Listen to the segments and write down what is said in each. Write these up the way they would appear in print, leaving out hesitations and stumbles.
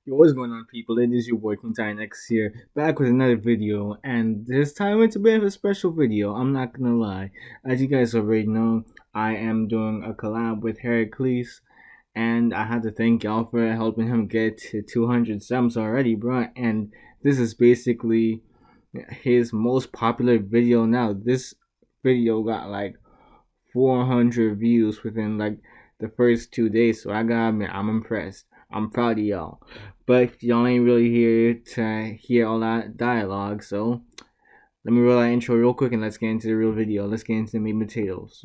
Yo, what's going on, people? It is your boy X here, back with another video, and this time it's a bit of a special video. I'm not gonna lie. As you guys already know, I am doing a collab with Heracles, and I had to thank y'all for helping him get to 200 subs already, bro. And this is basically his most popular video now. This video got like 400 views within like the first 2 days. So I gotta admit, I'm impressed. I'm proud of y'all. But y'all ain't really here to hear all that dialogue. So let me roll that intro real quick and let's get into the real video. Let's get into the meat and potatoes.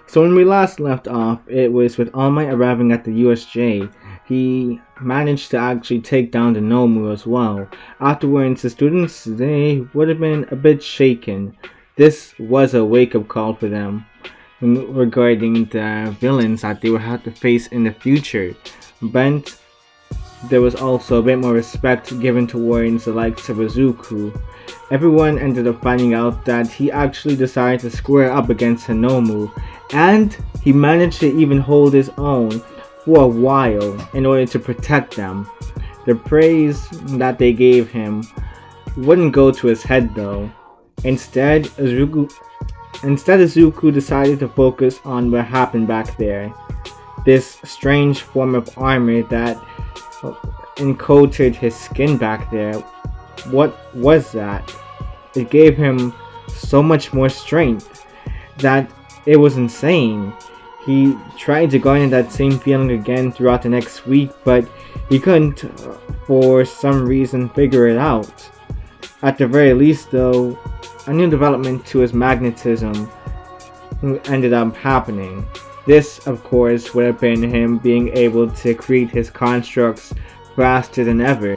So when we last left off, it was with All Might arriving at the USJ. He managed to actually take down the Nomu as well. Afterwards, the students, they would have been a bit shaken. This was a wake-up call for them regarding the villains that they would have to face in the future. But there was also a bit more respect given towards the likes of Izuku. Everyone ended up finding out that he actually decided to square up against Hinomu, and he managed to even hold his own for a while in order to protect them. The praise that they gave him wouldn't go to his head though. Izuku decided to focus on what happened back there. This strange form of armor that encoded his skin back there. What was that? It gave him so much more strength that it was insane. He tried to garner that same feeling again throughout the next week, but he couldn't, for some reason, figure it out. At the very least, though, a new development to his magnetism ended up happening. This, of course, would have been him being able to create his constructs faster than ever.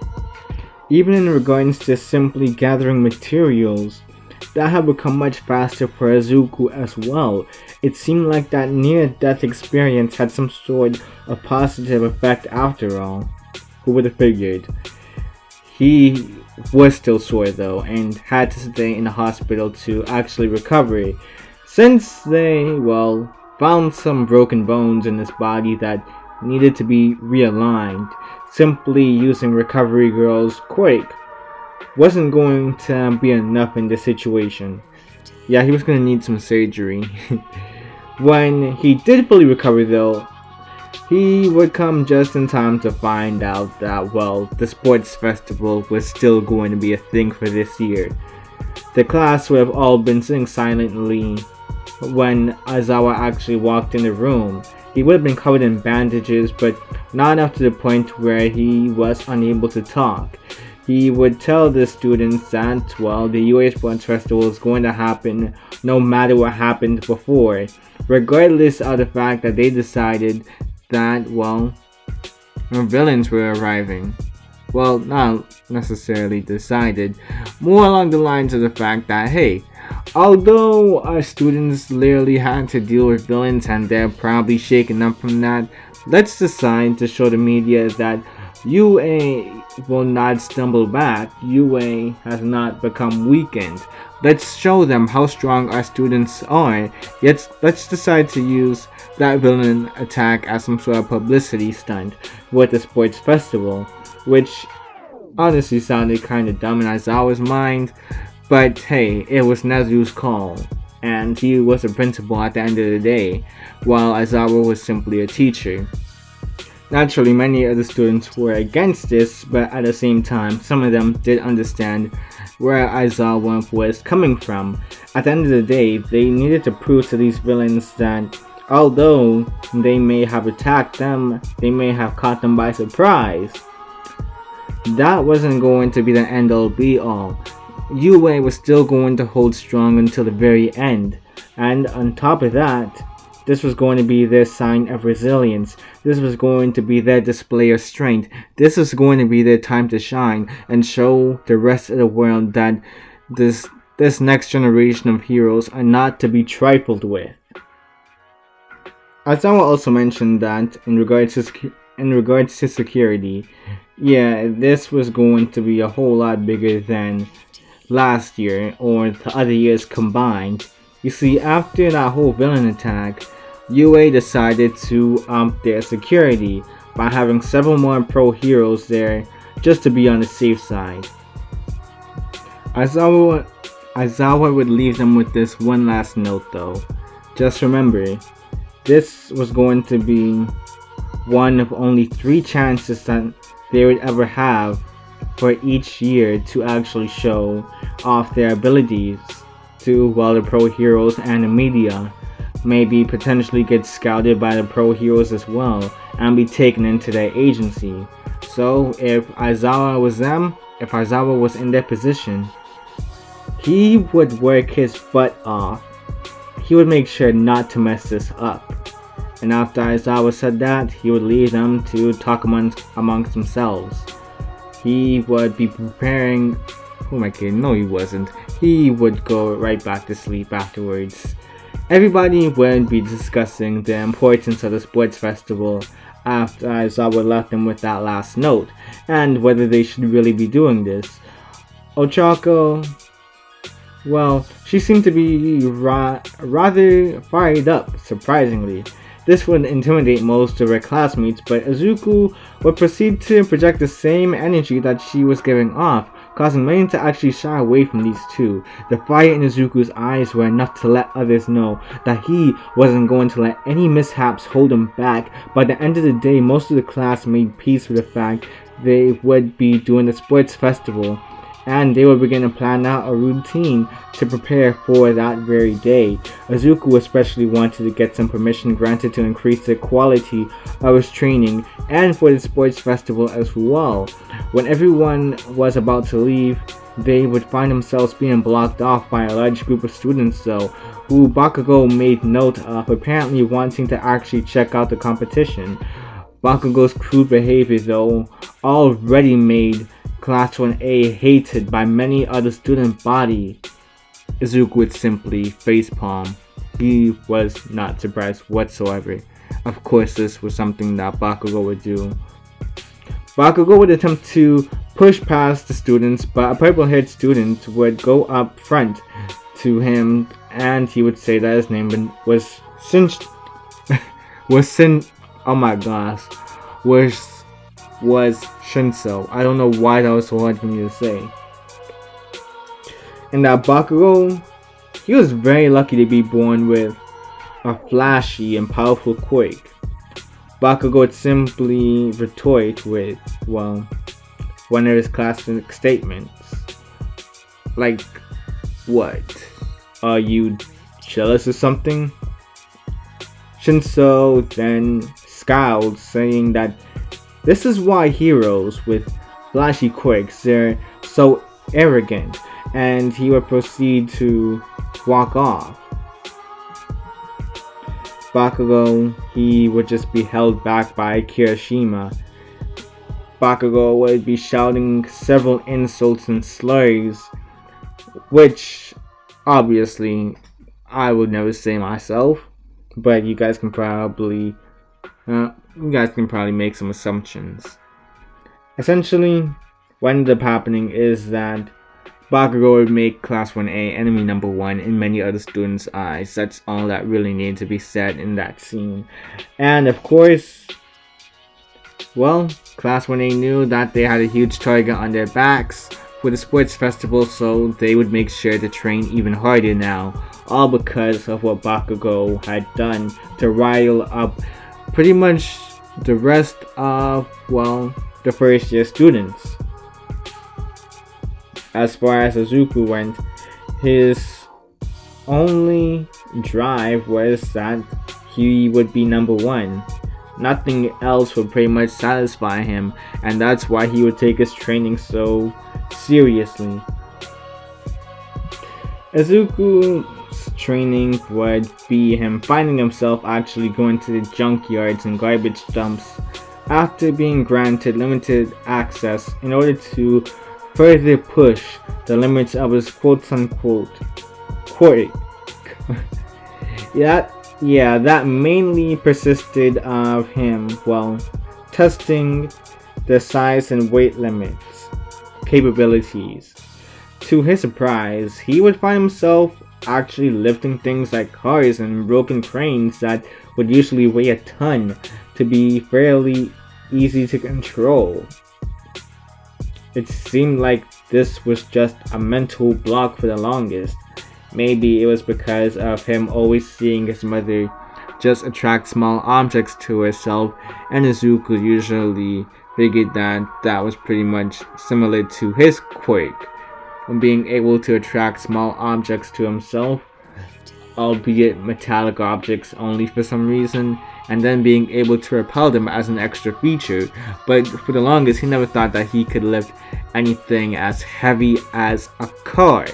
Even in regards to simply gathering materials, that had become much faster for Izuku as well. It seemed like that near-death experience had some sort of positive effect after all. Who would have figured? He was still sore though, and had to stay in the hospital to actually recover, since they, well, found some broken bones in his body that needed to be realigned. Simply using Recovery Girl's quake wasn't going to be enough in this situation. Yeah, he was going to need some surgery. When he did fully recover though, he would come just in time to find out that, well, the sports festival was still going to be a thing for this year. The class would have all been sitting silently when Aizawa actually walked in the room. He would have been covered in bandages, but not enough to the point where he was unable to talk. He would tell the students that, well, the UA Sports Festival is going to happen no matter what happened before, regardless of the fact that they decided that, well, villains were arriving. Well, not necessarily decided, more along the lines of the fact that, hey, although our students literally had to deal with villains and they're probably shaken up from that, let's decide to show the media that UA will not stumble back. UA has not become weakened. Let's show them how strong our students are. Yet let's decide to use that villain attack as some sort of publicity stunt with the sports festival, which honestly sounded kind of dumb in Aizawa's mind. But hey, it was Nezu's call, and he was a principal at the end of the day, while Aizawa was simply a teacher. Naturally, many of the students were against this, but at the same time, some of them did understand where Aizawa was coming from. At the end of the day, they needed to prove to these villains that although they may have attacked them, they may have caught them by surprise, that wasn't going to be the end-all be-all. UA was still going to hold strong until the very end, and on top of that, this was going to be their sign of resilience. This was going to be their display of strength. This was going to be their time to shine and show the rest of the world that this next generation of heroes are not to be trifled with. Aizawa also mentioned that in regards to security, yeah, this was going to be a whole lot bigger than last year or the other years combined. You see, after that whole villain attack, UA decided to up their security by having several more pro heroes there just to be on the safe side. Aizawa would leave them with this one last note though. Just remember, this was going to be one of only 3 chances that they would ever have for each year to actually show off their abilities to, well, the pro heroes and the media. Maybe potentially get scouted by the pro heroes as well and be taken into their agency. So if Aizawa was in their position, he would work his butt off. He would make sure not to mess this up. And after Aizawa said that, he would leave them to talk amongst themselves. He would be preparing. Oh my god, no, he wasn't. He would go right back to sleep afterwards. Everybody would be discussing the importance of the sports festival after Aizawa left them with that last note, and whether they should really be doing this. Ochako, well, she seemed to be rather fired up, surprisingly. This would intimidate most of her classmates, but Izuku would proceed to project the same energy that she was giving off, causing many to actually shy away from these two. The fire in Izuku's eyes were enough to let others know that he wasn't going to let any mishaps hold him back. By the end of the day, most of the class made peace with the fact they would be doing the sports festival, and they would begin to plan out a routine to prepare for that very day. Izuku especially wanted to get some permission granted to increase the quality of his training and for the sports festival as well. When everyone was about to leave, they would find themselves being blocked off by a large group of students though, who Bakugo made note of apparently wanting to actually check out the competition. Bakugo's crude behavior though already made Class 1A hated by many other student body. Izuku would simply facepalm. He was not surprised whatsoever. Of course, this was something that Bakugo would do. Bakugo would attempt to push past the students, but a purple-haired student would go up front to him, and he would say that his name was was Shinso. I don't know why that was so hard for me to say. And that Bakugo, he was very lucky to be born with a flashy and powerful quirk. Bakugo would simply retort with, well, one of his classic statements. Like, what? Are you jealous or something? Shinso then scowled, saying that this is why heroes with flashy quirks, they're so arrogant, and he would proceed to walk off. Bakugo, he would just be held back by Kirishima. Bakugo would be shouting several insults and slurs, which obviously I would never say myself, but you guys can probably make some assumptions. Essentially, what ended up happening is that Bakugo would make Class 1A enemy number 1 in many other students' eyes. That's all that really needed to be said in that scene. And of course, well, Class 1A knew that they had a huge target on their backs for the sports festival, so they would make sure to train even harder now. All because of what Bakugo had done to rile up pretty much the rest of, well, the first year students. As far as Izuku went, his only drive was that he would be number 1. Nothing else would pretty much satisfy him, and that's why he would take his training so seriously. Izuku's training would be him finding himself actually going to the junkyards and garbage dumps after being granted limited access in order to further push the limits of his quote-unquote quirk. That mainly persisted of him, well, testing the size and weight limits, capabilities. to his surprise, he would find himself actually lifting things like cars and broken cranes that would usually weigh a ton to be fairly easy to control. It seemed like this was just a mental block for the longest. Maybe it was because of him always seeing his mother just attract small objects to herself, and Izuku usually figured that that was pretty much similar to his quirk, of being able to attract small objects to himself, albeit metallic objects only for some reason, and then being able to repel them as an extra feature. But for the longest, he never thought that he could lift anything as heavy as a car.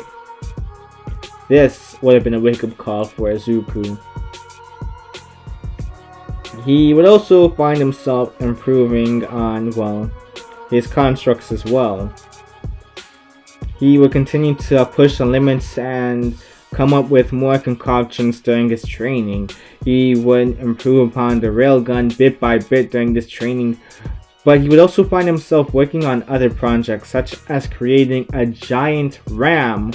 This would have been a wake-up call for Izuku. He would also find himself improving on, well, his constructs as well. He would continue to push the limits and come up with more concoctions during his training. He would improve upon the railgun bit by bit during this training, but he would also find himself working on other projects, such as creating a giant ram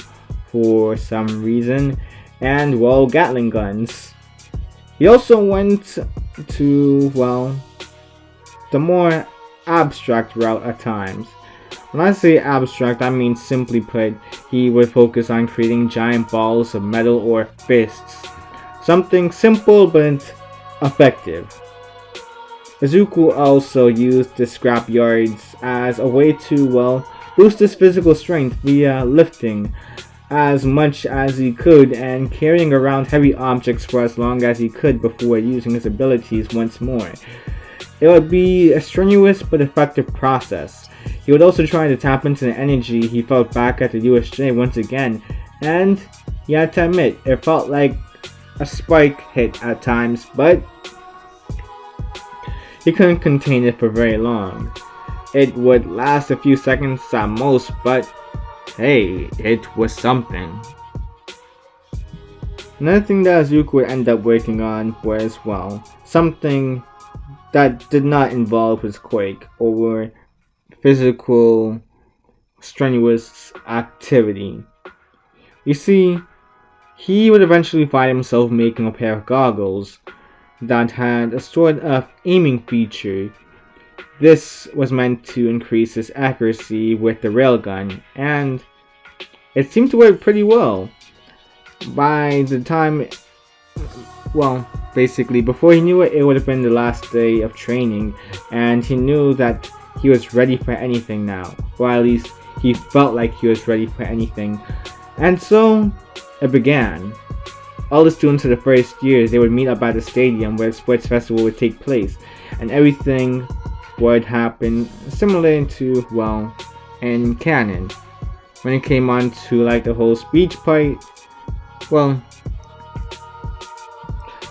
for some reason, and, well, Gatling guns. He also went to, well, the more abstract route at times. When I say abstract, I mean, simply put, he would focus on creating giant balls of metal or fists. Something simple but effective. Izuku also used the scrapyards as a way to, well, boost his physical strength via lifting as much as he could and carrying around heavy objects for as long as he could before using his abilities once more. It would be a strenuous but effective process. He would also try to tap into the energy he felt back at the USJ once again, and he had to admit, it felt like a spike hit at times, but he couldn't contain it for very long. It would last a few seconds at most, but hey, it was something. Another thing that Izuku would end up working on was, well, something that did not involve his quake or physical strenuous activity. You see, he would eventually find himself making a pair of goggles that had a sort of aiming feature. This was meant to increase his accuracy with the railgun, and it seemed to work pretty well. By the time, well, basically before he knew it, it would have been the last day of training, and he knew that he was ready for anything now, or at least he felt like he was ready for anything. And so it began. All the students of the first years, they would meet up at the stadium where the sports festival would take place, and everything would happen similar to, well, in canon. When it came on to, like, the whole speech part, well,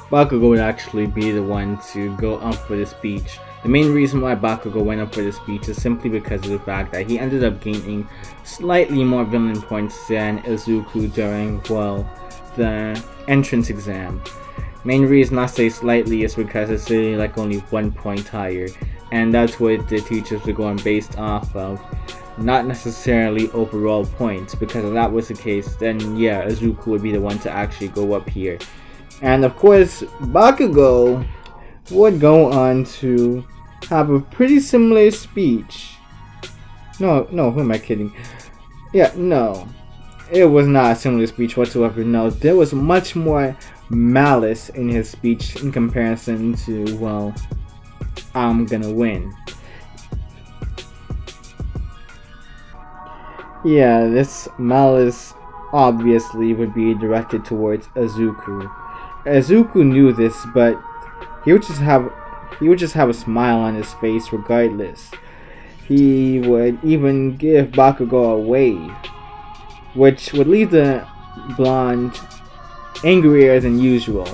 Bakugo would actually be the one to go up for the speech. The main reason why Bakugo went up for the speech is simply because of the fact that he ended up gaining slightly more villain points than Izuku during, well, the entrance exam. Main reason I say slightly is because it's really like only 1 point higher, and that's what the teachers were going based off of, not necessarily overall points, because if that was the case, then yeah, Izuku would be the one to actually go up here. And of course, Bakugo would go on to have a pretty similar speech. No, who am I kidding? Yeah, no. It was not a similar speech whatsoever. No, there was much more malice in his speech in comparison to, well, I'm gonna win. Yeah, this malice obviously would be directed towards Izuku. Izuku knew this, but he would just have a smile on his face regardless. He would even give Bakugo a wave, which would leave the blonde angrier than usual.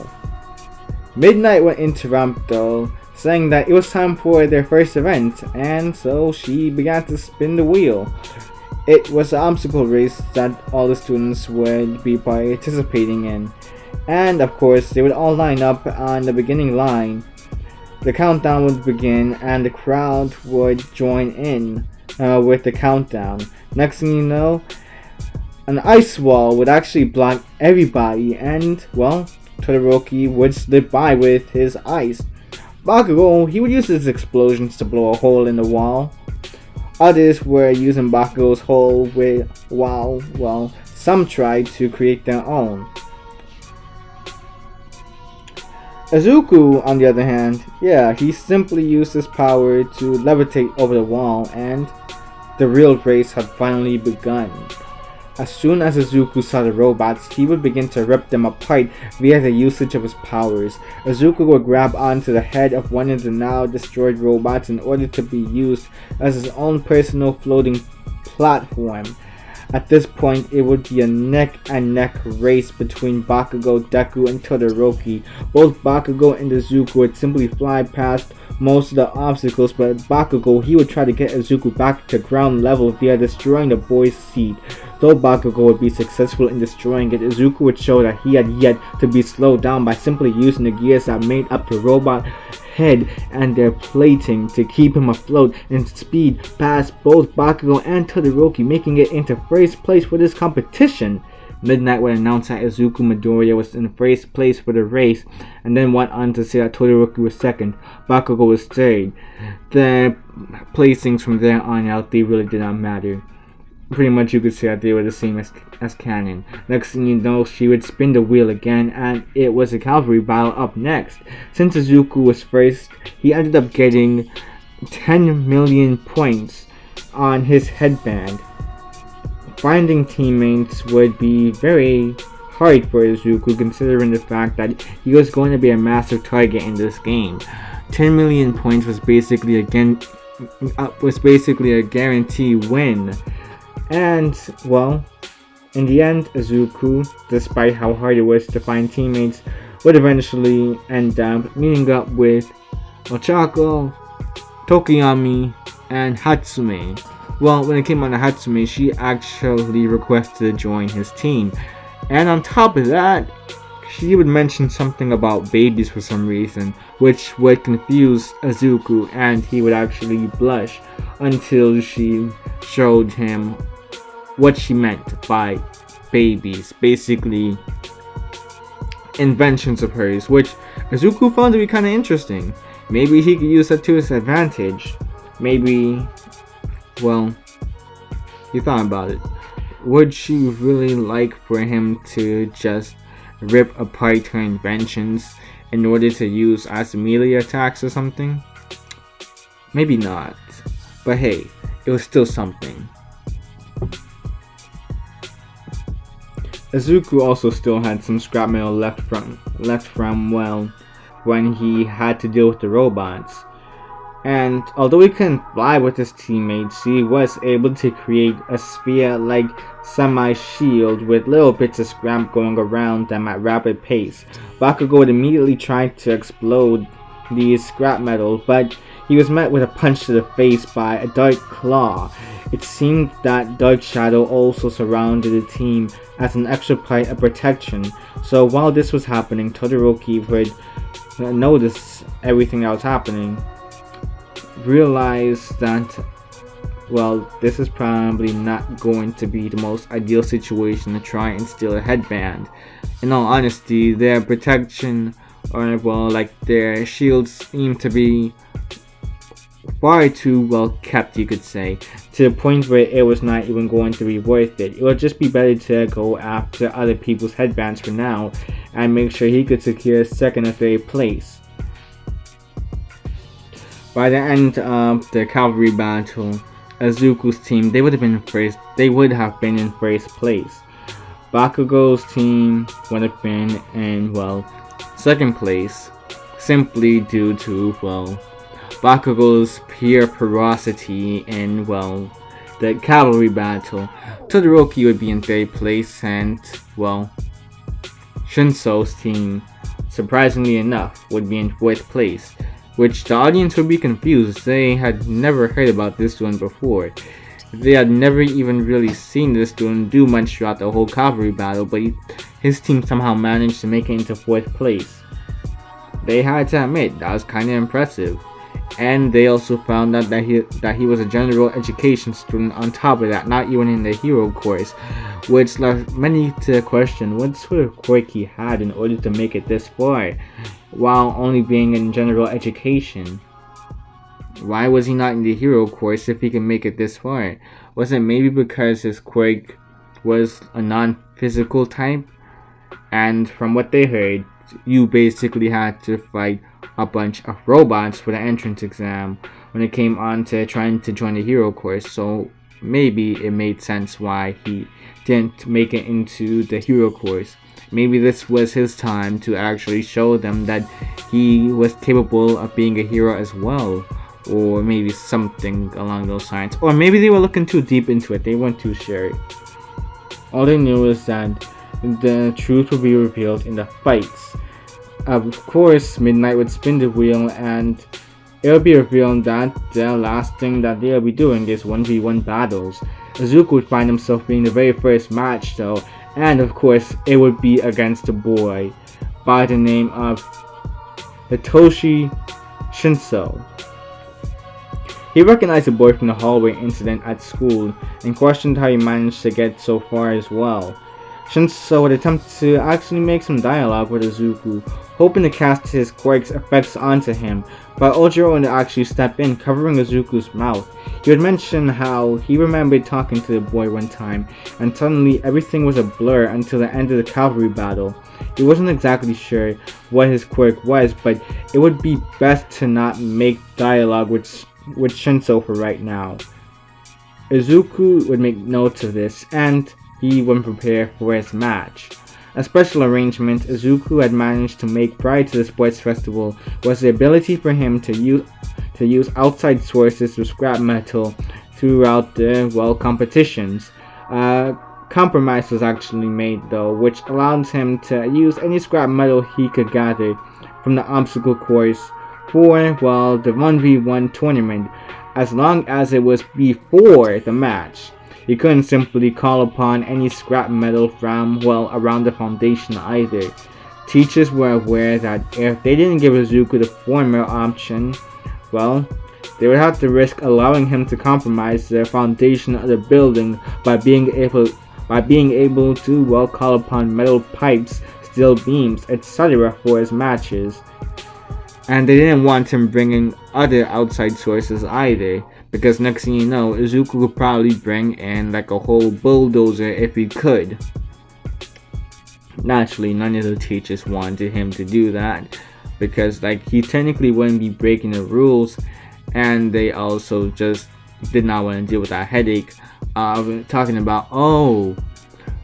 Midnight would interrupt though, saying that it was time for their first event, and so she began to spin the wheel. It was an obstacle race that all the students would be participating in, and of course they would all line up on the beginning line. The countdown would begin and the crowd would join in with the countdown. Next thing you know, An ice wall would actually block everybody, and, well, Todoroki would slip by with his ice. Bakugo, he would use his explosions to blow a hole in the wall. Others were using Bakugo's hole while, well, some tried to create their own. Izuku, on the other hand, yeah, he simply used his power to levitate over the wall, and the real race had finally begun. As soon as Izuku saw the robots, he would begin to rip them apart via the usage of his powers. Izuku would grab onto the head of one of the now destroyed robots in order to be used as his own personal floating platform. At this point, it would be a neck-and-neck race between Bakugo, Deku, and Todoroki. Both Bakugo and Izuku would simply fly past most of the obstacles, but Bakugo, he would try to get Izuku back to ground level via destroying the boy's seat. Though Bakugo would be successful in destroying it, Izuku would show that he had yet to be slowed down by simply using the gears that made up the robot head and their plating to keep him afloat and speed past both Bakugo and Todoroki, making it into first place for this competition. Midnight would announce that Izuku Midoriya was in first place for the race, and then went on to say that Todoroki was second, Bakugo was third. The placings from there on out, they really did not matter. Pretty much you could say that they were the same as canon. Next thing you know, she would spin the wheel again, and it was a cavalry battle up next. Since Izuku was first, he ended up getting 10 million points on his headband. Finding teammates would be very hard for Izuku, considering the fact that he was going to be a massive target in this game. 10 million points was basically a guarantee win. And, well, in the end, Izuku, despite how hard it was to find teammates, would eventually end up meeting up with Ochako, Tokiyami, and Hatsume. Well, when it came on to Hatsume, she actually requested to join his team. And on top of that, she would mention something about babies for some reason, which would confuse Izuku, and he would actually blush until she showed him what she meant by babies, basically inventions of hers, which Izuku found to be kind of interesting. Maybe he could use that to his advantage. Maybe, well, he thought about it. Would she really like for him to just rip apart her inventions in order to use as melee attacks or something? Maybe not, but hey, it was still something. Izuku also still had some scrap metal left from well, when he had to deal with the robots. And although he couldn't fly with his teammates, he was able to create a sphere-like semi-shield with little bits of scrap going around them at rapid pace. Bakugo would immediately try to explode these scrap metals, but he was met with a punch to the face by a dark claw. It seemed that Dark Shadow also surrounded the team as an extra part of protection. So while this was happening, Todoroki would notice everything that was happening, realize that, well, this is probably not going to be the most ideal situation to try and steal a headband. In all honesty, their protection, or well, like their shields, seem to be far too well kept, you could say, to the point where it was not even going to be worth it. It would just be better to go after other people's headbands for now and make sure he could secure second or third place. By the end of the cavalry battle, Izuku's team, they would have been in first place. Bakugo's team would have been in, well, second place, simply due to, well, Bakugo's pure ferocity in, well, the cavalry battle. Todoroki would be in third place, and, well, Shinso's team, surprisingly enough, would be in fourth place, which the audience would be confused. They had never heard about this one before. They had never even really seen this one do much throughout the whole cavalry battle, but his team somehow managed to make it into fourth place. They had to admit, that was kinda impressive. And they also found out that he was a general education student on top of that, not even in the hero course, which left many to question what sort of quirk he had in order to make it this far, while only being in general education. Why was he not in the hero course if he could make it this far? Was it maybe because his quirk was a non-physical type? And from what they heard, you basically had to fight a bunch of robots for the entrance exam when it came on to trying to join the hero course, so maybe it made sense why he didn't make it into the hero course. Maybe this was his time to actually show them that he was capable of being a hero as well, or maybe something along those lines. Or maybe they were looking too deep into it, they weren't too sure. All they knew was that the truth would be revealed in the fights. Of course, Midnight would spin the wheel and it would be revealed that the last thing that they'll be doing is 1v1 battles. Izuku would find himself being the very first match though, and of course it would be against a boy by the name of Hitoshi Shinso. He recognized the boy from the hallway incident at school and questioned how he managed to get so far as well. Shinso would attempt to actually make some dialogue with Izuku, hoping to cast his quirk's effects onto him, but Ojiro would actually step in, covering Izuku's mouth. He would mention how he remembered talking to the boy one time, and suddenly everything was a blur until the end of the cavalry battle. He wasn't exactly sure what his quirk was, but it would be best to not make dialogue with Shinso for right now. Izuku would make notes of this, and he would prepare for his match. A special arrangement Izuku had managed to make prior to the sports festival was the ability for him to use outside sources of scrap metal throughout the competitions. Compromise was actually made though, which allowed him to use any scrap metal he could gather from the obstacle course for the 1v1 tournament, as long as it was before the match. He couldn't simply call upon any scrap metal from, around the foundation either. Teachers were aware that if they didn't give Izuku the former option, they would have to risk allowing him to compromise the foundation of the building by being able to, call upon metal pipes, steel beams, etc. for his matches. And they didn't want him bringing other outside sources either, because next thing you know, Izuku could probably bring in like a whole bulldozer if he could. Naturally, none of the teachers wanted him to do that, because he technically wouldn't be breaking the rules, and they also just did not want to deal with that headache of talking about,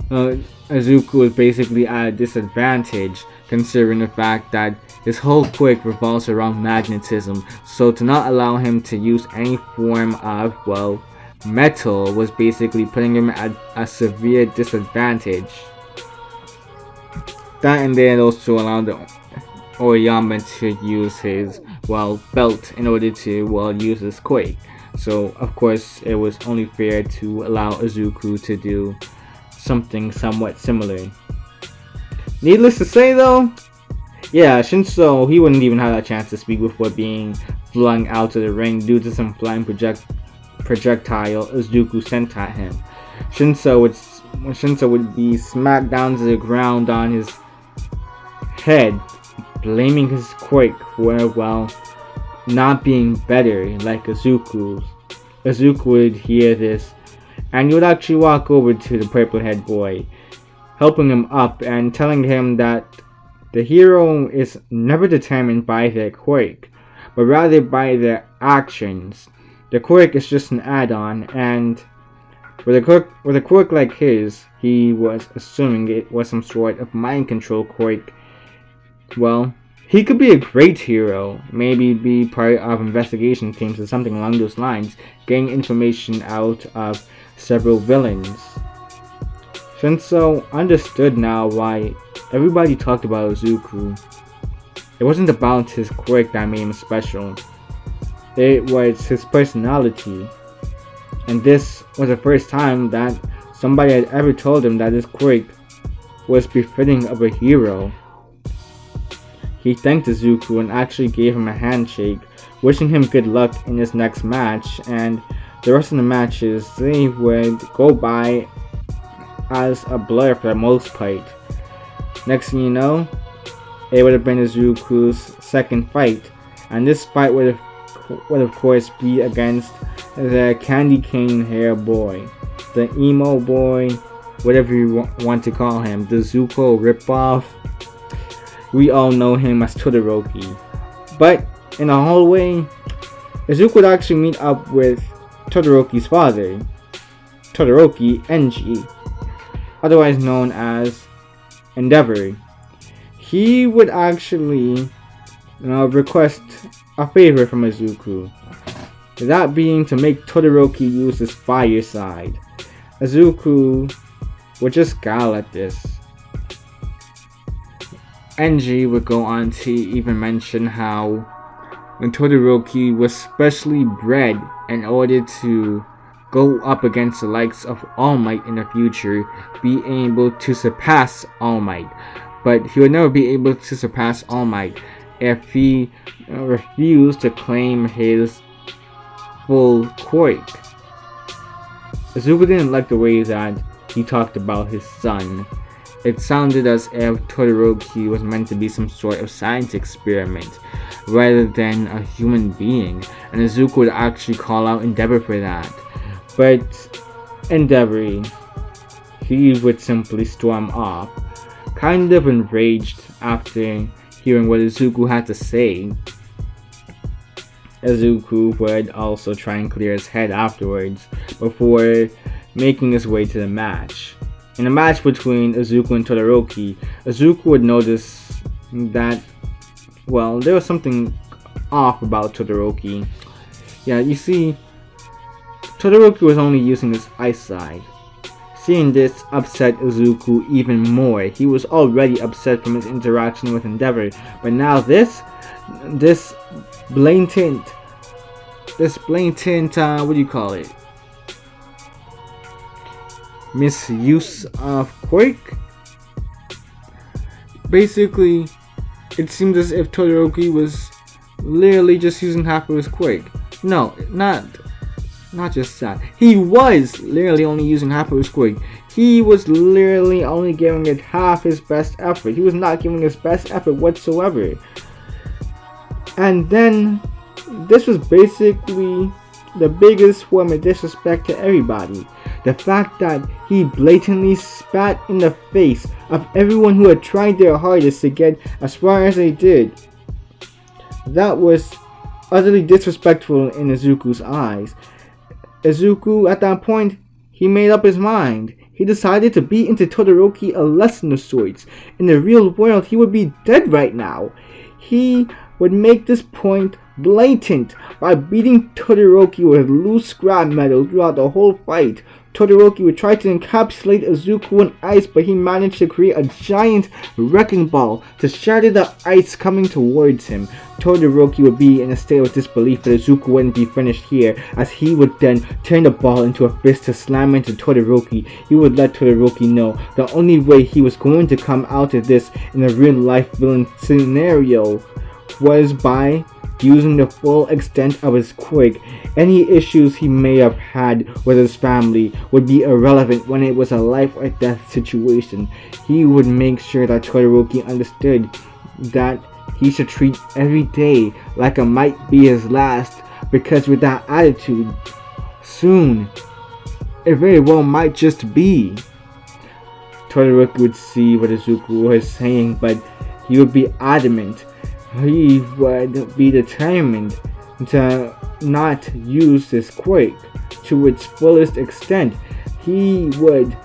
Izuku was basically at a disadvantage considering the fact that his whole quirk revolves around magnetism, so to not allow him to use any form of, metal was basically putting him at a severe disadvantage. That and they had also allowed Oyama to use his, belt in order to, use his quirk. So, of course, it was only fair to allow Izuku to do something somewhat similar. Needless to say though, Shinso, he wouldn't even have a chance to speak before being flung out of the ring due to some flying projectile Izuku sent at him. Shinso would be smacked down to the ground on his head, blaming his quirk for, not being better like Izuku's. Izuku would hear this, and he would actually walk over to the purple-haired boy, helping him up and telling him that the hero is never determined by their quirk, but rather by their actions. The quirk is just an add-on, and with a quirk like his, he was assuming it was some sort of mind control quirk. He could be a great hero, maybe be part of investigation teams or something along those lines, getting information out of several villains. Shinso understood now why everybody talked about Izuku. It wasn't about his quirk that made him special. It was his personality. And this was the first time that somebody had ever told him that his quirk was befitting of a hero. He thanked Izuku and actually gave him a handshake, wishing him good luck in his next match, and the rest of the matches, they would go by as a blur for the most part. Next thing you know, it would have been Izuku's second fight, and this fight would of course be against the candy cane hair boy, the emo boy, whatever you want to call him, the Zuko ripoff. We all know him as Todoroki. But in the hallway, Izuku would actually meet up with Todoroki's father, Todoroki Enji, otherwise known as Endeavor. He would actually request a favor from Izuku, that being to make Todoroki use his fire side. Izuku would just scowl at this. Enji would go on to even mention how Todoroki was specially bred in order to go up against the likes of All Might in the future, be able to surpass All Might. But he would never be able to surpass All Might if he refused to claim his full quirk. Izuku didn't like the way that he talked about his son. It sounded as if Todoroki was meant to be some sort of science experiment rather than a human being, and Izuku would actually call out Endeavor for that. But Endeavor, he would simply storm off, kind of enraged after hearing what Izuku had to say. Izuku would also try and clear his head afterwards before making his way to the match. In a match between Izuku and Todoroki, Izuku would notice that, well, there was something off about Todoroki. Yeah, you see, Todoroki was only using his ice side. Seeing this upset Izuku even more. He was already upset from his interaction with Endeavor, but now this blatant, what do you call it? Misuse of quirk? Basically, it seemed as if Todoroki was literally just using half of his quirk. No, not just that. He was literally only using half of his quirk. He was literally only giving it half his best effort. He was not giving his best effort whatsoever. And then, this was basically the biggest form of disrespect to everybody. The fact that he blatantly spat in the face of everyone who had tried their hardest to get as far as they did. That was utterly disrespectful in Izuku's eyes. Izuku, at that point, he made up his mind. He decided to beat into Todoroki a lesson of sorts. In the real world, he would be dead right now. He would make this point blatant by beating Todoroki with loose scrap metal throughout the whole fight. Todoroki would try to encapsulate Izuku in ice, but he managed to create a giant wrecking ball to shatter the ice coming towards him. Todoroki would be in a state of disbelief that Izuku wouldn't be finished here, as he would then turn the ball into a fist to slam into Todoroki. He would let Todoroki know the only way he was going to come out of this in a real life villain scenario was by using the full extent of his quirk. Any issues he may have had with his family would be irrelevant when it was a life or death situation. He would make sure that Todoroki understood that he should treat every day like it might be his last, because with that attitude, soon it very well might just be. Todoroki would see what Izuku was saying, but he would be adamant. He would be determined to not use his quirk to its fullest extent. He would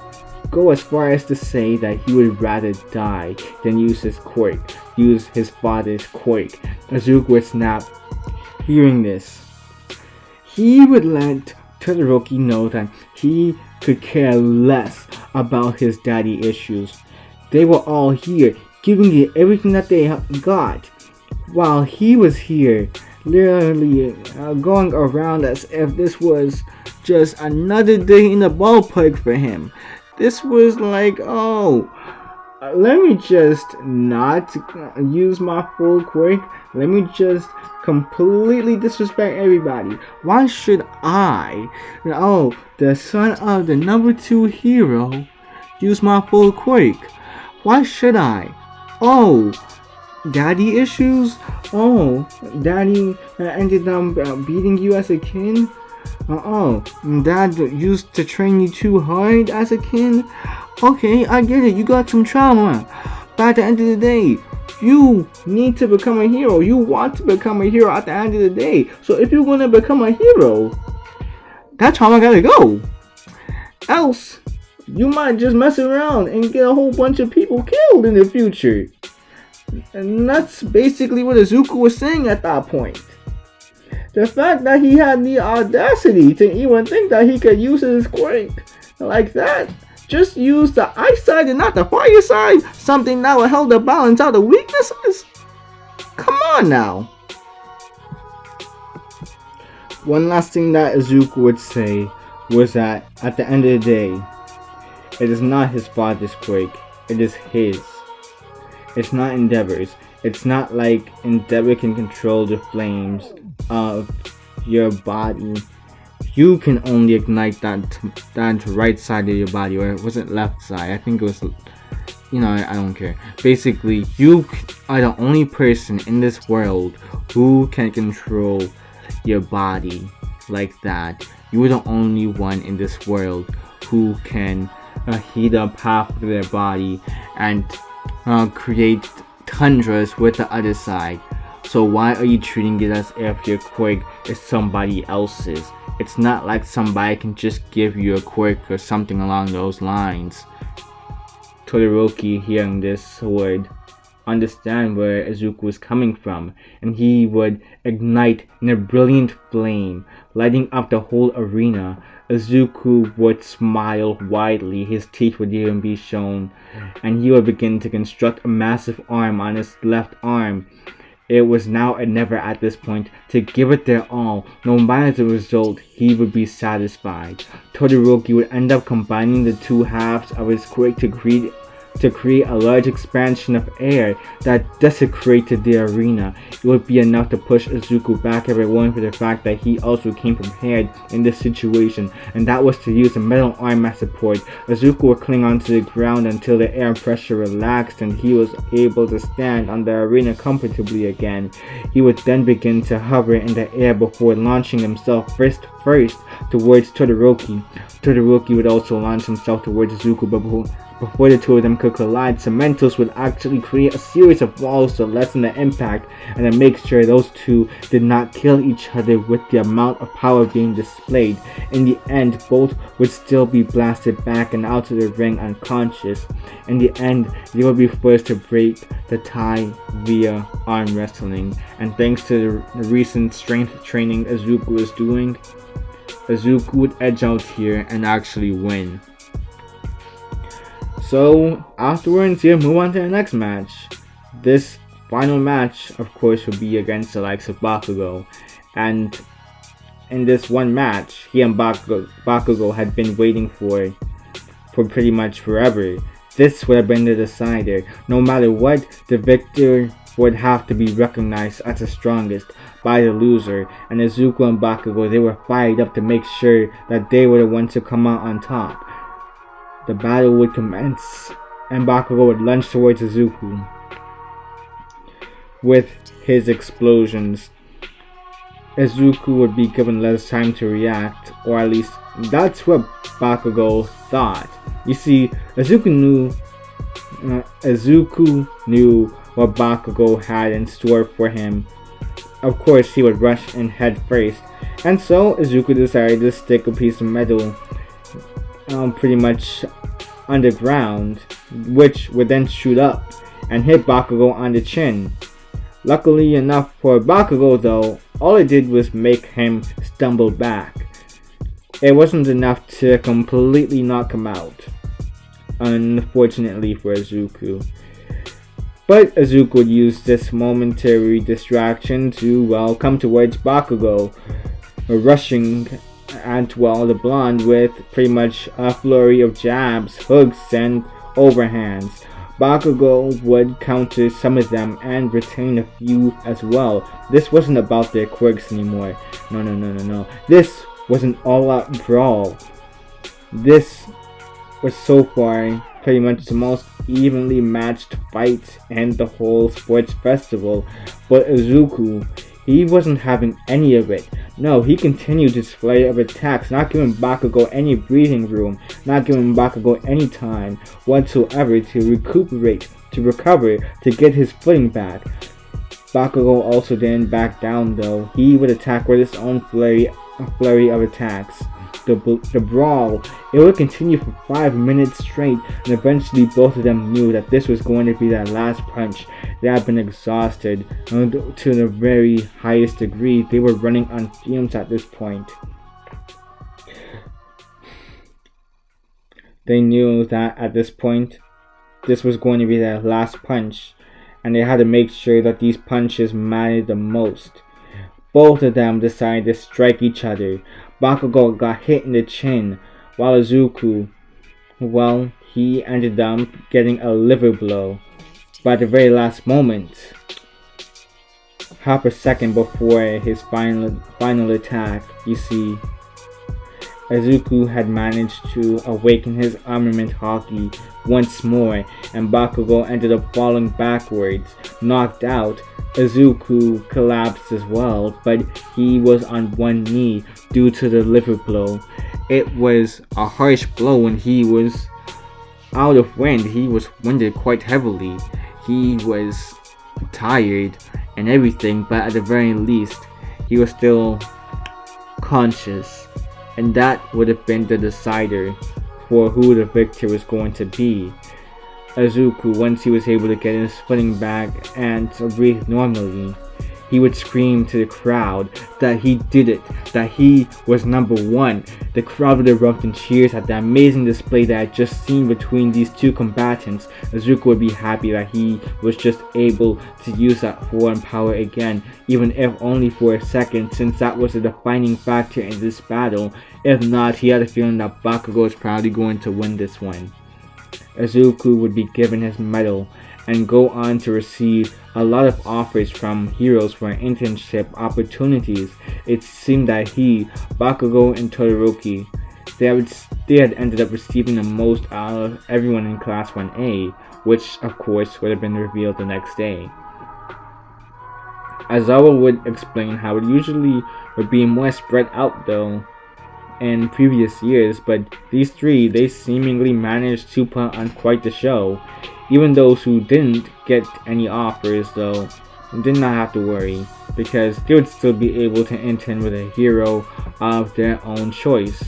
go as far as to say that he would rather die than use his quirk, use his father's quirk. Izuku would snap. Hearing this, he would let Todoroki know that he could care less about his daddy issues. They were all here, giving it everything that they got, while he was here, literally going around as if this was just another day in the ballpark for him. This was like, oh, let me just not use my full quirk. Let me just completely disrespect everybody. Why should I, the son of the number 2 hero, use my full quirk. Why should I? Oh, daddy issues? Oh, daddy ended up beating you as a kid? Oh, dad used to train you too hard as a kid? Okay, I get it, you got some trauma. But at the end of the day, you need to become a hero. You want to become a hero at the end of the day. So if you want to become a hero, that trauma gotta go. Else, you might just mess around and get a whole bunch of people killed in the future. And that's basically what Izuku was saying at that point. The fact that he had the audacity to even think that he could use his quirk like that, just use the ice side and not the fire side, something that would help to balance out the weaknesses? Come on now. One last thing that Izuku would say was that at the end of the day, it is not his father's quirk, it is his. It's not Endeavor's. It's not like Endeavor can control the flames of your body. You can only ignite that right side of your body, or it wasn't left side. I think it was, I don't care. Basically, you are the only person in this world who can control your body like that. You are the only one in this world who can heat up half of their body and create tundras with the other side. So why are you treating it as if your quirk is somebody else's? It's not like somebody can just give you a quirk or something along those lines. Todoroki, hearing this, would understand where Izuku was coming from, and he would ignite in a brilliant flame, lighting up the whole arena. Izuku would smile widely, his teeth would even be shown, and he would begin to construct a massive arm on his left arm. It was now and never at this point to give it their all. No matter the result, he would be satisfied. Todoroki would end up combining the two halves of his quirk to create a large expansion of air that desecrated the arena. It would be enough to push Izuku back if it weren't for the fact that he also came prepared in this situation, and that was to use a metal arm as support. Izuku would cling onto the ground until the air pressure relaxed and he was able to stand on the arena comfortably again. He would then begin to hover in the air before launching himself first towards Todoroki. Todoroki would also launch himself towards Izuku, but before the two of them could collide, Cementos would actually create a series of walls to lessen the impact and to make sure those two did not kill each other with the amount of power being displayed. In the end, both would still be blasted back and out of the ring unconscious. In the end, they would be forced to break the tie via arm wrestling. And thanks to the recent strength training Izuku is doing, Izuku would edge out here and actually win. So afterwards, you move on to the next match. This final match, of course, would be against the likes of Bakugo. And in this one match, he and Bakugo had been waiting for pretty much forever. This would have been the decider. No matter what, the victor would have to be recognized as the strongest by the loser. And Izuku and Bakugo, they were fired up to make sure that they were the ones to come out on top. The battle would commence, and Bakugo would lunge towards Izuku with his explosions. Izuku would be given less time to react, or at least that's what Bakugo thought. You see, Izuku knew what Bakugo had in store for him. Of course, he would rush in head first, and so Izuku decided to stick a piece of metal pretty much underground, which would then shoot up and hit Bakugo on the chin. Luckily enough for Bakugo though, all it did was make him stumble back. It wasn't enough to completely knock him out, unfortunately for Izuku. But Izuku would use this momentary distraction to, come towards Bakugo, rushing at, the blonde with pretty much a flurry of jabs, hooks, and overhands. Bakugo would counter some of them and retain a few as well. This wasn't about their quirks anymore. No. This was an all-out brawl. This was so far pretty much the most evenly matched fight in the whole sports festival. But Izuku, he wasn't having any of it. No, he continued his flurry of attacks, not giving Bakugo any breathing room, not giving Bakugo any time whatsoever to recuperate, to recover, to get his footing back. Bakugo also didn't back down though. He would attack with his own flurry of attacks. The brawl, it would continue for 5 minutes straight, and eventually both of them knew that this was going to be their last punch. They had been exhausted to the very highest degree. They were running on fumes at this point. They knew that at this point, this was going to be their last punch, and they had to make sure that these punches mattered the most. Both of them decided to strike each other. Bakugo got hit in the chin, while Izuku, well, he ended up getting a liver blow. But at the very last moment, half a second before his final attack, you see, Izuku had managed to awaken his armament Haki once more, and Bakugo ended up falling backwards, knocked out. Izuku collapsed as well, but he was on one knee due to the liver blow. It was a harsh blow and he was out of wind. He was winded quite heavily. He was tired and everything, but at the very least, he was still conscious. And that would have been the decider for who the victor was going to be. Izuku, once he was able to get his footing back and breathe normally, he would scream to the crowd that he did it, that he was number one. The crowd would erupt in cheers at the amazing display that I had just seen between these two combatants. Izuku would be happy that he was just able to use that foreign power again, even if only for a second, since that was a defining factor in this battle. If not, he had a feeling that Bakugo was probably going to win this one. Izuku would be given his medal and go on to receive a lot of offers from heroes for internship opportunities. It seemed that he, Bakugo, and Todoroki, they had ended up receiving the most out of everyone in Class 1A, which of course would have been revealed the next day. Aizawa would explain how it usually would be more spread out though in previous years, but these three, they seemingly managed to put on quite the show. Even those who didn't get any offers though did not have to worry, because they would still be able to intern with a hero of their own choice.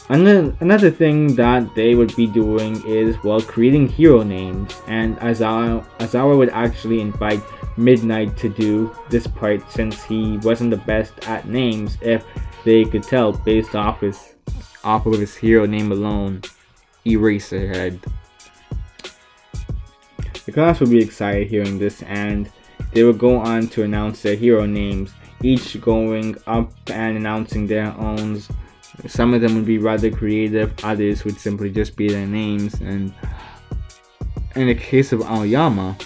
Another thing that they would be doing is, well, creating hero names, and Aizawa would actually invite Midnight to do this part since he wasn't the best at names, if they could tell based off of his hero name alone, Eraserhead. The class would be excited hearing this, and they would go on to announce their hero names, each going up and announcing their own. Some of them would be rather creative, others would simply just be their names, and in the case of Aoyama,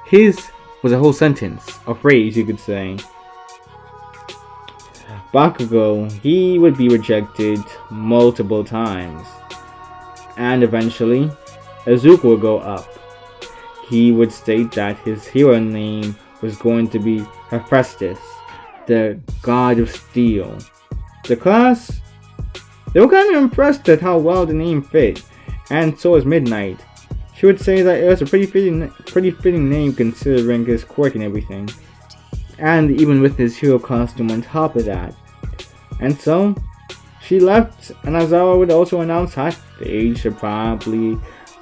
his was a whole sentence, a phrase you could say. Bakugo, he would be rejected multiple times, and eventually, Izuku would go up. He would state that his hero name was going to be Hephaestus, the god of steel. The class, they were kind of impressed at how well the name fit, and so was Midnight. She would say that it was a pretty fitting name considering his quirk and everything, and even with his hero costume on top of that. And so, she left, and Aizawa would also announce that they should probably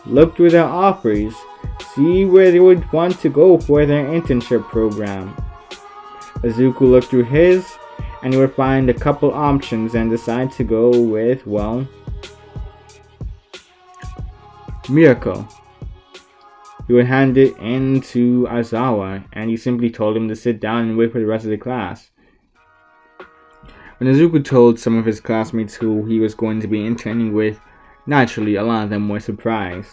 look through their offers, see where they would want to go for their internship program. Izuku looked through his, and he would find a couple options and decide to go with, well, Miracle. He would hand it in to Aizawa, and he simply told him to sit down and wait for the rest of the class. When Izuku told some of his classmates who he was going to be interning with, naturally a lot of them were surprised.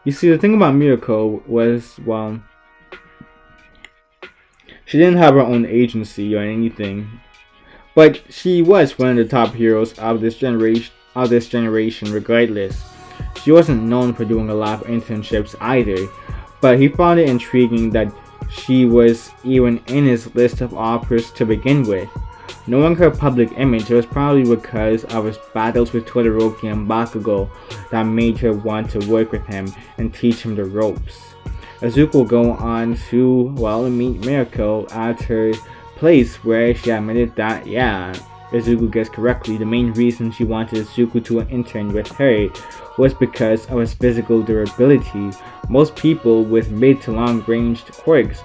You see, the thing about Miracle was, well, she didn't have her own agency or anything, but she was one of the top heroes of this generation regardless. She wasn't known for doing a lot of internships either, but he found it intriguing that she was even in his list of offers to begin with. Knowing her public image, it was probably because of his battles with Todoroki and Bakugo that made her want to work with him and teach him the ropes. Izuku will go on to, meet Mirako at her place where she admitted that, Izuku guessed correctly, the main reason she wanted Izuku to intern with her was because of his physical durability. Most people with mid to long ranged quirks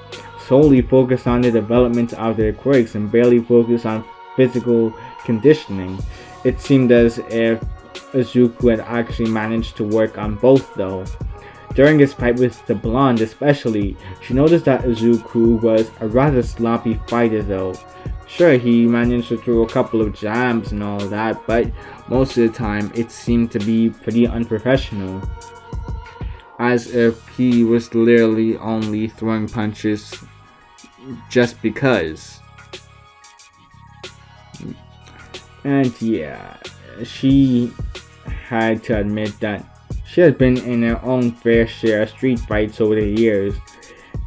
solely focus on the development of their quirks and barely focus on physical conditioning. It seemed as if Izuku had actually managed to work on both though. During his fight with the blonde especially, she noticed that Izuku was a rather sloppy fighter though. Sure, he managed to throw a couple of jabs and all that, but most of the time it seemed to be pretty unprofessional. As if he was literally only throwing punches just because. And she had to admit that she had been in her own fair share of street fights over the years,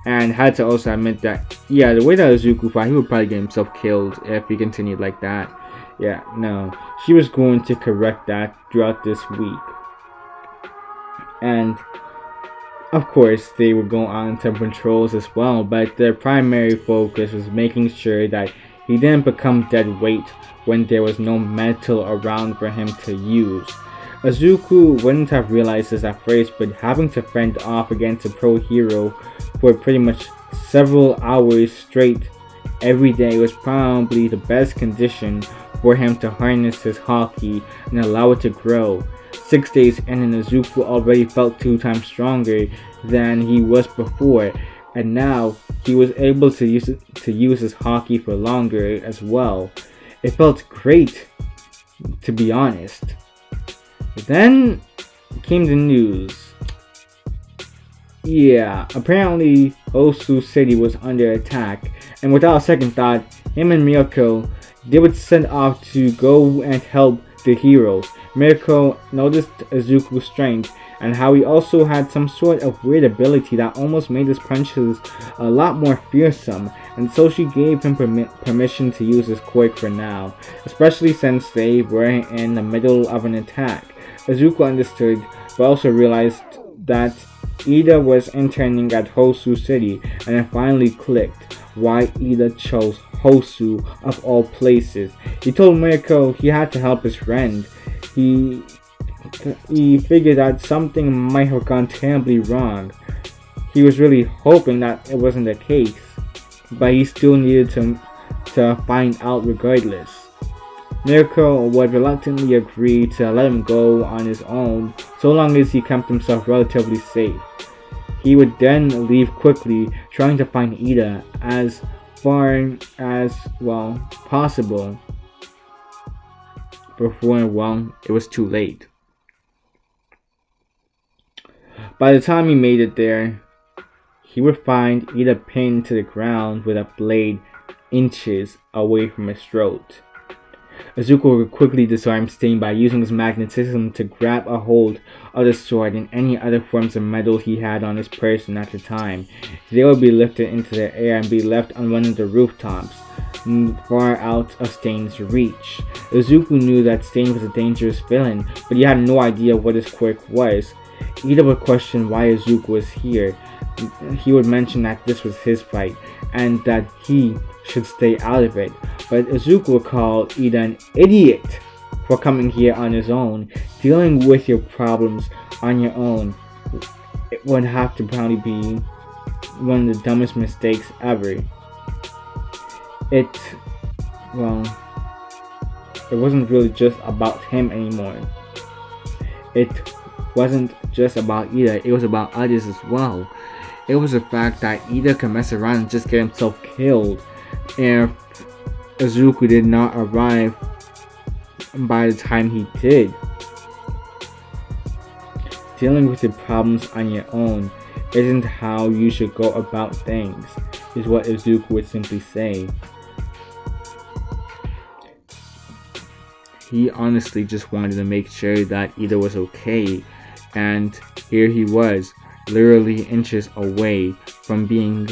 and had to also admit that, the way that Izuku fought, he would probably get himself killed if he continued like that. She was going to correct that throughout this week. And of course, they would go on to patrols as well, but their primary focus was making sure that he didn't become dead weight when there was no metal around for him to use. Izuku wouldn't have realized this at first, but having to fend off against a pro hero for pretty much several hours straight every day was probably the best condition for him to harness his haki and allow it to grow. 6 days in, and Izuku already felt 2 times stronger than he was before, and now he was able to use his haki for longer as well. It felt great, to be honest. But then came the news. Apparently Osu City was under attack, and without a second thought, him and Mirako, they would send off to go and help the heroes. Mirako noticed Izuku's strength and how he also had some sort of weird ability that almost made his punches a lot more fearsome, and so she gave him permission to use his quirk for now, especially since they were in the middle of an attack. Izuku understood, but also realized that Ida was interning at Hosu City, and it finally clicked why Ida chose Hosu of all places. He told Mirako he had to help his friend. He figured that something might have gone terribly wrong. He was really hoping that it wasn't the case, but he still needed to find out regardless. Mirako would reluctantly agree to let him go on his own so long as he kept himself relatively safe. He would then leave quickly, trying to find Ida as far as possible before it was too late. By the time he made it there, he would find Ida pinned to the ground with a blade inches away from his throat. Izuku would quickly disarm Stain by using his magnetism to grab a hold of the sword and any other forms of metal he had on his person at the time. They would be lifted into the air and be left on one of the rooftops, far out of Stain's reach. Izuku knew that Stain was a dangerous villain, but he had no idea what his quirk was. Ida would question why Izuku was here. He would mention that this was his fight, and that he should stay out of it. But Izuku would call Ida an idiot for coming here on his own. Dealing with your problems on your own, it would have to probably be one of the dumbest mistakes ever. It wasn't really just about him anymore. It wasn't just about Ida, it was about others as well. It was the fact that Ida could mess around and just get himself killed if Izuku did not arrive by the time he did. Dealing with your problems on your own isn't how you should go about things, is what Izuku would simply say. He honestly just wanted to make sure that Ida was okay, And here he was, literally inches away from being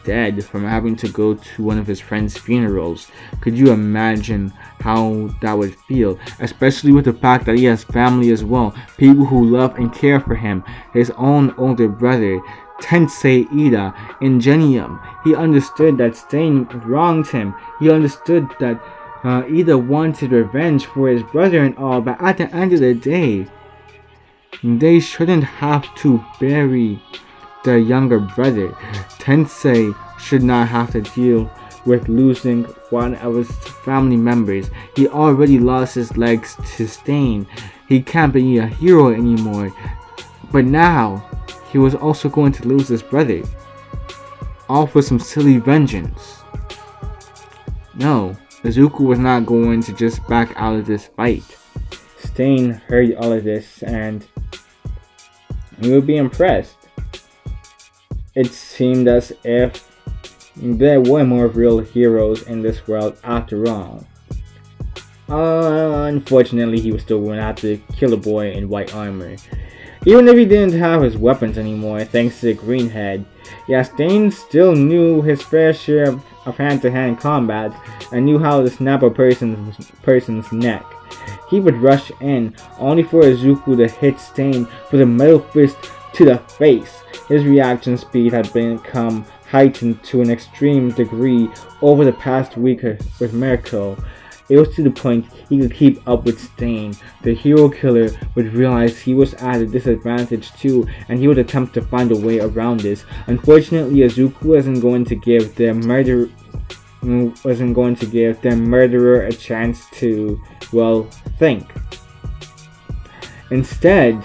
dead, from having to go to one of his friends' funerals. Could you imagine how that would feel? Especially with the fact that he has family as well, people who love and care for him. His own older brother, Tensei Ida, Ingenium. He understood that Stain wronged him. He understood that Ida wanted revenge for his brother and all, but at the end of the day, they shouldn't have to bury their younger brother. Tensei should not have to deal with losing one of his family members. He already lost his legs to Stain. He can't be a hero anymore. But now, he was also going to lose his brother. All for some silly vengeance. No, Izuku was not going to just back out of this fight. Stain heard all of this and he would be impressed. It seemed as if there were more real heroes in this world after all. Unfortunately, he was still going to have to kill a boy in white armor. Even if he didn't have his weapons anymore, thanks to the green head. Yeah, Stain still knew his fair share of hand-to-hand combat and knew how to snap a person's neck. He would rush in, only for Izuku to hit Stain with a metal fist to the face. His reaction speed had become heightened to an extreme degree over the past week with Mirko. It was to the point he could keep up with Stain. The hero killer would realize he was at a disadvantage too, and he would attempt to find a way around this. Unfortunately, Izuku wasn't going to give the murderer a chance to, well, think. Instead,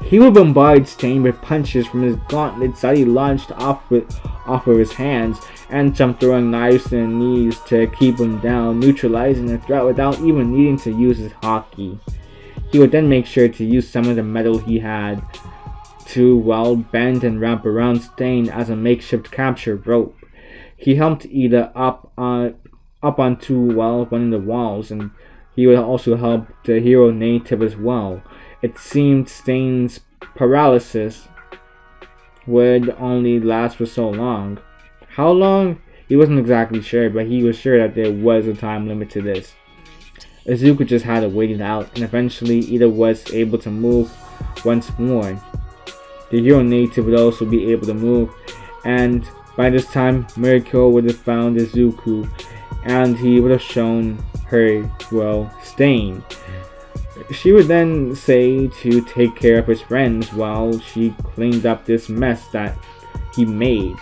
he would bombard Stain with punches from his gauntlets that he launched off of his hands, and some throwing knives and knees to keep him down, neutralizing the threat without even needing to use his hockey. He would then make sure to use some of the metal he had to, well, bend and wrap around Stain as a makeshift capture rope. He helped Ida up onto, well, one of the walls, and he would also help the hero native as well. It seemed Stain's paralysis would only last for so long. How long? He wasn't exactly sure, but he was sure that there was a time limit to this. Izuku just had to wait it out, and eventually Ida was able to move once more. The hero native would also be able to move, and by this time Mirko would have found Izuku, and he would have shown her, well, Stain. She would then say to take care of his friends while she cleaned up this mess that he made.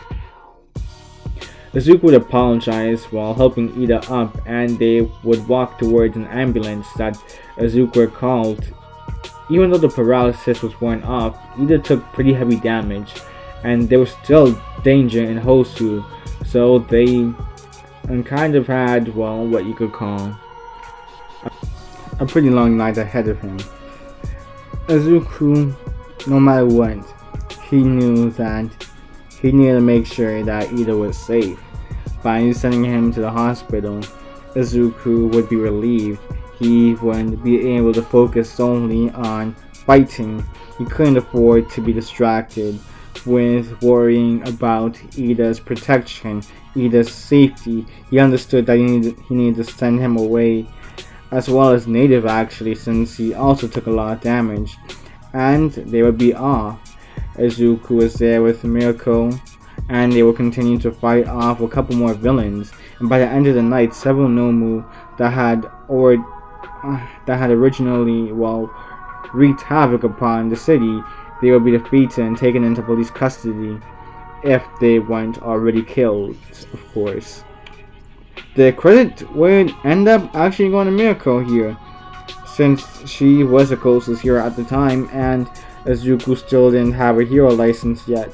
Izuku would apologize while helping Ida up, and they would walk towards an ambulance that Izuku called. Even though the paralysis was worn off, Ida took pretty heavy damage, and there was still danger in Hosu, so they kind of had, well, what you could call a pretty long night ahead of him. Izuku, no matter what, he knew that he needed to make sure that Ida was safe. By sending him to the hospital, Izuku would be relieved. He would be able to focus solely on fighting. He couldn't afford to be distracted with worrying about Ida's protection, Ida's safety. He understood that he needed to send him away, as well as Native actually, since he also took a lot of damage, and they would be off. Izuku was there with Mirko, and they would continue to fight off a couple more villains, and by the end of the night, several Nomu that had originally, well, wreaked havoc upon the city, they would be defeated and taken into police custody, if they weren't already killed, of course. The credit would end up actually going to Mirko here, since she was the closest hero at the time, and Izuku still didn't have a hero license yet.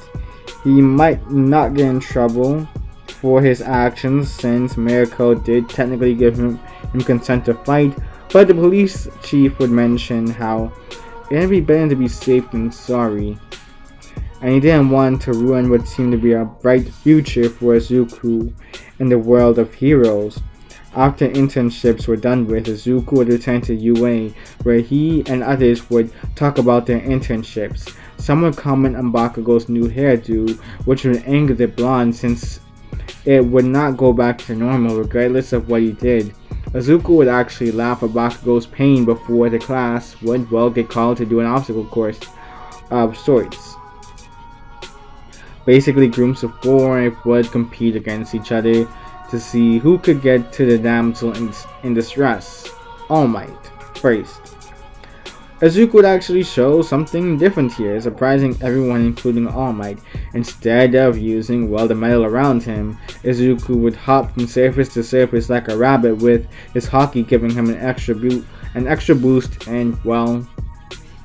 He might not get in trouble for his actions, since Mirko did technically give him consent to fight, but the police chief would mention how it'd be better to be safe than sorry, and he didn't want to ruin what seemed to be a bright future for Izuku in the world of heroes. After internships were done with, Izuku would return to UA, where he and others would talk about their internships. Some would comment on Bakugo's new hairdo, which would anger the blonde since it would not go back to normal regardless of what he did. Izuku would actually laugh at Bakugo's pain before the class would, well, get called to do an obstacle course of sorts. Basically, groups of 4 would compete against each other to see who could get to the damsel in distress, All Might, first. Izuku would actually show something different here, surprising everyone including All Might. Instead of using, well, the metal around him, Izuku would hop from surface to surface like a rabbit, with his hockey giving him an extra boost and, well,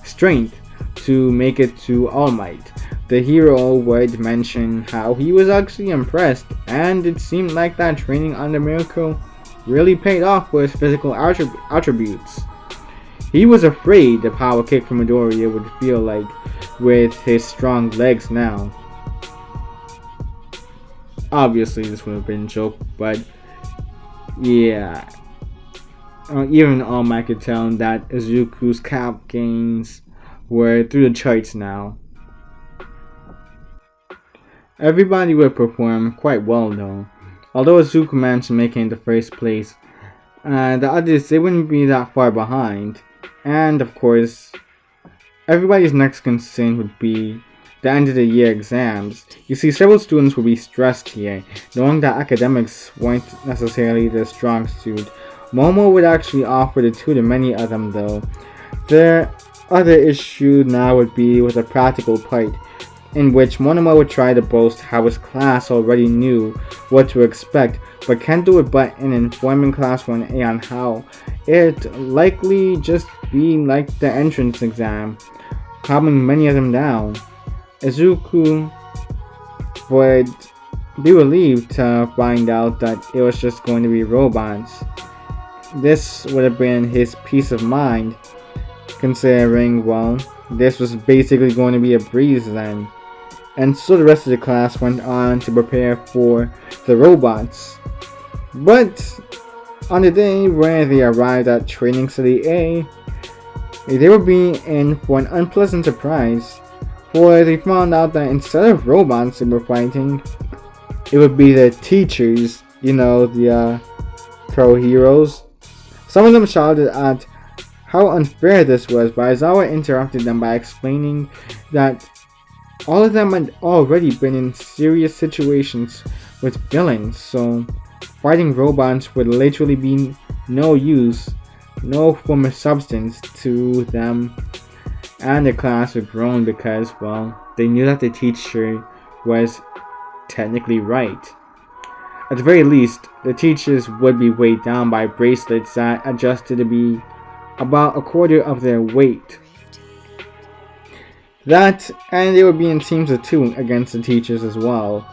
strength to make it to All Might. The hero would mention how he was actually impressed, and it seemed like that training under Miracle really paid off for his physical attributes. He was afraid the power kick from Midoriya would feel like with his strong legs now. Obviously, this would have been a joke, but yeah. Even All Might could tell that Izuku's cap gains were through the charts now. Everybody would perform quite well though. Although Izuku managed to make it into first place, the others, they wouldn't be that far behind. And of course, everybody's next concern would be the end of the year exams. You see, several students would be stressed here, knowing that academics weren't necessarily their strong suit. Momo would actually offer to tutor many of them though. Their other issue now would be with the practical part, in which Monoma would try to boast how his class already knew what to expect, but Kento would butt in informing Class 1A on how it likely just be like the entrance exam, calming many of them down. Izuku would be relieved to find out that it was just going to be robots. This would have been his peace of mind, considering, well, this was basically going to be a breeze then. And so the rest of the class went on to prepare for the robots. But on the day where they arrived at Training City A, they would be in for an unpleasant surprise, for they found out that instead of robots they were fighting, it would be the teachers, the pro heroes. Some of them shouted at how unfair this was, but Aizawa interrupted them by explaining that all of them had already been in serious situations with villains, so fighting robots would literally be no use, no form of substance to them. And the class would groan because, well, they knew that the teacher was technically right. At the very least, the teachers would be weighed down by bracelets that adjusted to be about a quarter of their weight. That, and they would be in teams of 2 against the teachers as well.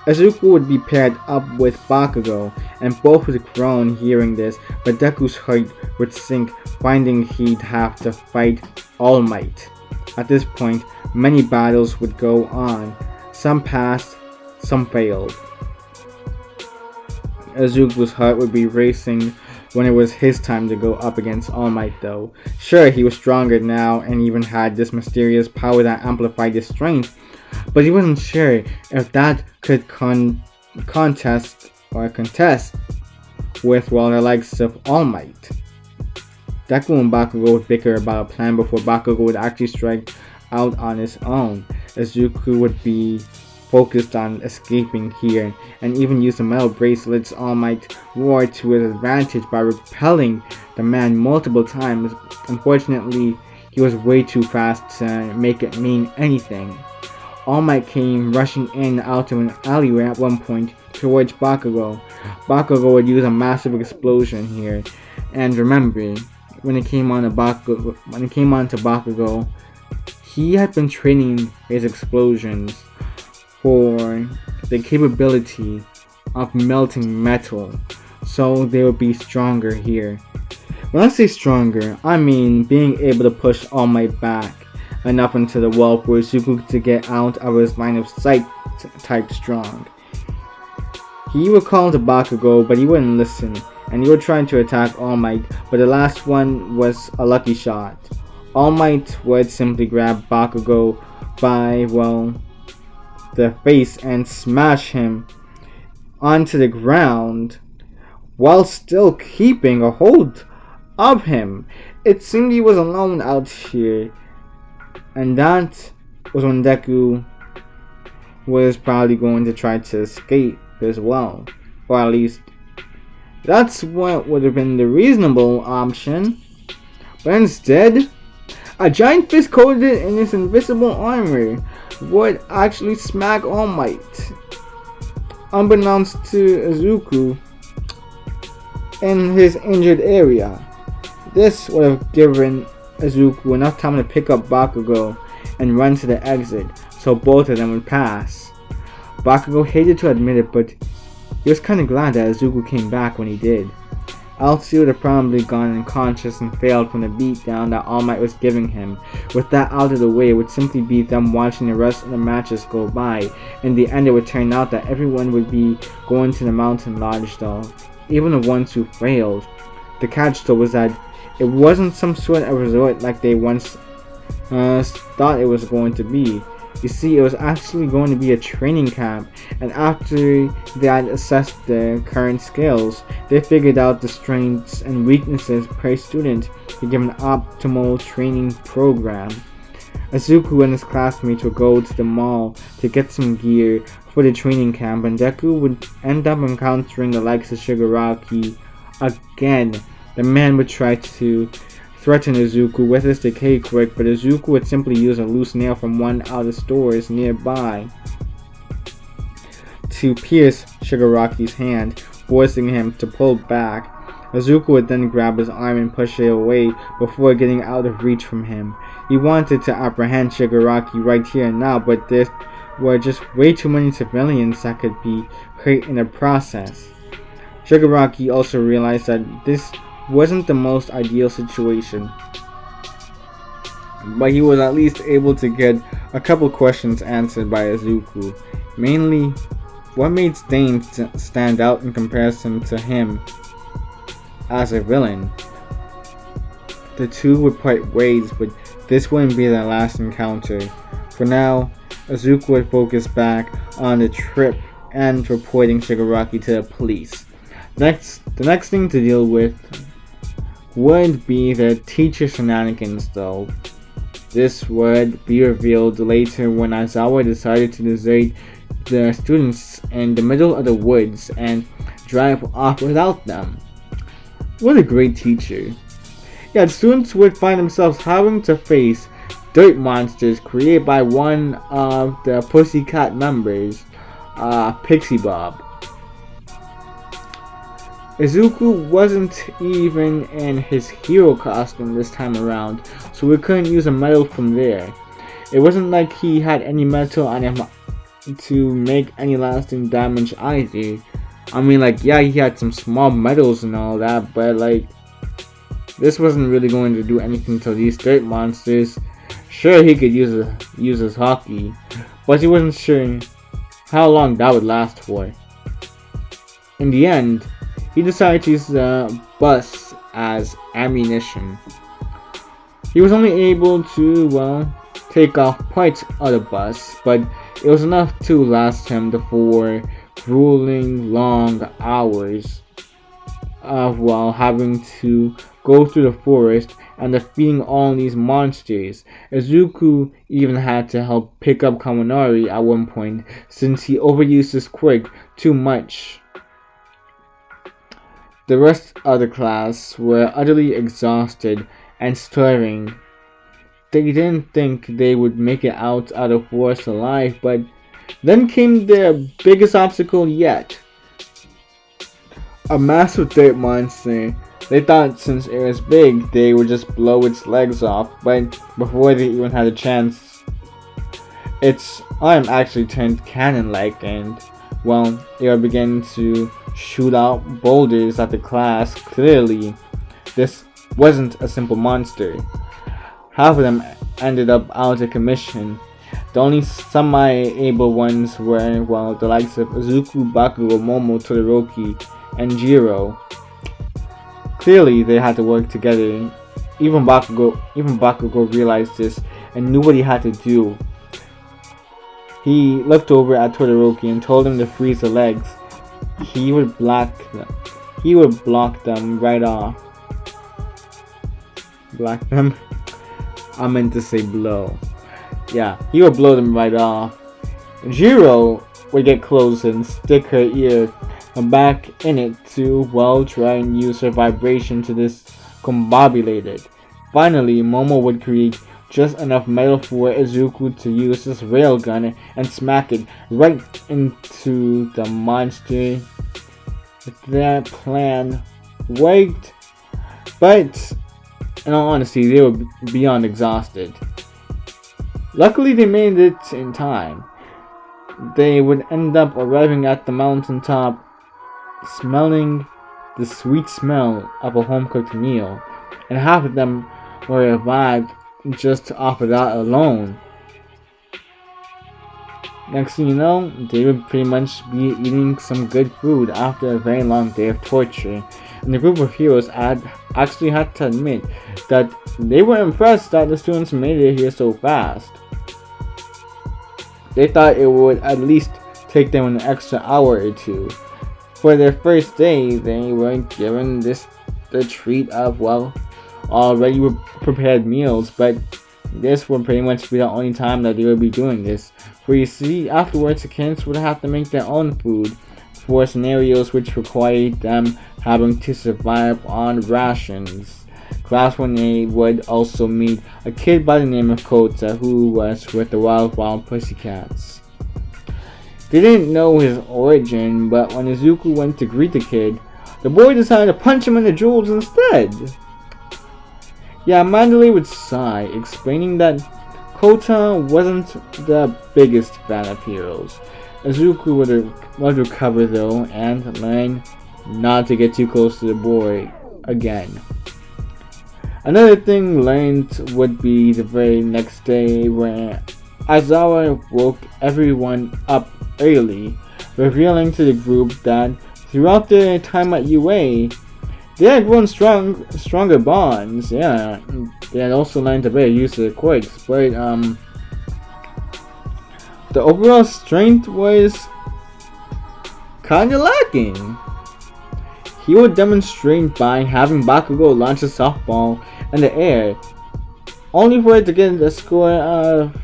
Izuku would be paired up with Bakugo, and both would groan hearing this, but Deku's heart would sink, finding he'd have to fight All Might. At this point, many battles would go on. Some passed, some failed. Izuku's heart would be racing when it was his time to go up against All Might though. Sure, he was stronger now and even had this mysterious power that amplified his strength, but he wasn't sure if that could contest with, well, the likes of All Might. Deku and Bakugo would bicker about a plan before Bakugo would actually strike out on his own. Izuku would be focused on escaping here, and even use the metal bracelets All Might wore to his advantage by repelling the man multiple times. Unfortunately, he was way too fast to make it mean anything. All Might came rushing in and out of an alleyway at one point towards Bakugo. Bakugo would use a massive explosion here, and remember, when it came on to Bakugo, he had been training his explosions for the capability of melting metal, so they would be stronger here. When I say stronger, I mean being able to push All Might back enough into the wall for Izuku to get out of his line of sight type strong. He would call to Bakugo, but he wouldn't listen. and you were trying to attack All Might, but the last one was a lucky shot. All Might would simply grab Bakugo by, the face and smash him onto the ground while still keeping a hold of him. It seemed he was alone out here, and that was when Deku was probably going to try to escape as well, or at least that's what would have been the reasonable option. But instead, a giant fist coated in his invisible armor would actually smack All Might, unbeknownst to Izuku, in his injured area. This would have given Izuku enough time to pick up Bakugo and run to the exit, so both of them would pass. Bakugo hated to admit it, but he was kinda glad that Izuku came back when he did. Else he would have probably gone unconscious and failed from the beatdown that All Might was giving him. With that out of the way, it would simply be them watching the rest of the matches go by. In the end, it would turn out that everyone would be going to the mountain lodge though, even the ones who failed. The catch though was that it wasn't some sort of resort like they once thought it was going to be. You see, it was actually going to be a training camp, and after they had assessed their current skills, they figured out the strengths and weaknesses per student to give an optimal training program. Izuku and his classmates would go to the mall to get some gear for the training camp, and Deku would end up encountering the likes of Shigaraki again. The man would try to threaten Izuku with his decay quick, but Izuku would simply use a loose nail from one of the stores nearby to pierce Shigaraki's hand, forcing him to pull back. Izuku would then grab his arm and push it away before getting out of reach from him. He wanted to apprehend Shigaraki right here and now, but there were just way too many civilians that could be hurt in the process. Shigaraki also realized that this wasn't the most ideal situation, but he was at least able to get a couple questions answered by Izuku. Mainly, what made Stain stand out in comparison to him as a villain? The two would part ways, but this wouldn't be their last encounter. For now, Izuku would focus back on the trip and reporting Shigaraki to the police. The next thing to deal with would be the teacher shenanigans though. This would be revealed later when Aizawa decided to desert the students in the middle of the woods and drive off without them. What a great teacher. Yet students would find themselves having to face dirt monsters created by one of the Pussycat members, Pixie Bob. Izuku wasn't even in his hero costume this time around, so we couldn't use a medal from there. It wasn't like he had any metal on him to make any lasting damage either. I mean, yeah, he had some small medals and all that, but this wasn't really going to do anything to these dirt monsters. Sure, he could use his hockey, but he wasn't sure how long that would last for. In the end, he decided to use the bus as ammunition. He was only able to, take off parts of the bus, but it was enough to last him the 4 grueling long hours of having to go through the forest and defeating all these monsters. Izuku even had to help pick up Kaminari at one point since he overused his quirk too much. The rest of the class were utterly exhausted and starving. They didn't think they would make it out of the forest alive, but then came their biggest obstacle yet. A massive dirt monster. They thought since it was big, they would just blow its legs off, but before they even had a chance, its arm actually turned cannon-like and, it would begin to shoot out boulders at the class. Clearly, this wasn't a simple monster. Half of them ended up out of commission. The only semi-able ones were, the likes of Izuku, Bakugo, Momo, Todoroki, and Jiro. Clearly, they had to work together. Even Bakugo realized this and knew what he had to do. He looked over at Todoroki and told him to freeze the legs. He would block them. He would block them right off. Block them? I meant to say blow. Yeah, he would blow them right off. Jiro would get close and stick her ear back in it to, well, try and use her vibration to discombobulate it. Finally, Momo would create just enough metal for Izuku to use his railgun and smack it right into the monster. That plan worked, but in all honesty, they were beyond exhausted. Luckily, they made it in time. They would end up arriving at the mountaintop, smelling the sweet smell of a home-cooked meal, and half of them were revived just off of that alone. Next thing you know, they would pretty much be eating some good food after a very long day of torture, and the group of heroes actually had to admit that they were impressed that the students made it here so fast. They thought it would at least take them an extra hour or two. For their first day, they were given the treat of, well, already prepared meals, but this would pretty much be the only time that they would be doing this. For you see, afterwards the kids would have to make their own food for scenarios which required them having to survive on rations. Class 1A would also meet a kid by the name of Kota who was with the Wild Pussycats. They didn't know his origin, but when Izuku went to greet the kid, the boy decided to punch him in the jewels instead. Yeah, Mandalay would sigh, explaining that Kota wasn't the biggest fan of heroes. Izuku would recover though and learn not to get too close to the boy again. Another thing learned would be the very next day where Aizawa woke everyone up early, revealing to the group that throughout their time at UA, they had grown stronger bonds. Yeah, they had also learned to better use their quirks, but the overall strength was kinda lacking. He would demonstrate by having Bakugo launch a softball in the air, only for it to get a score of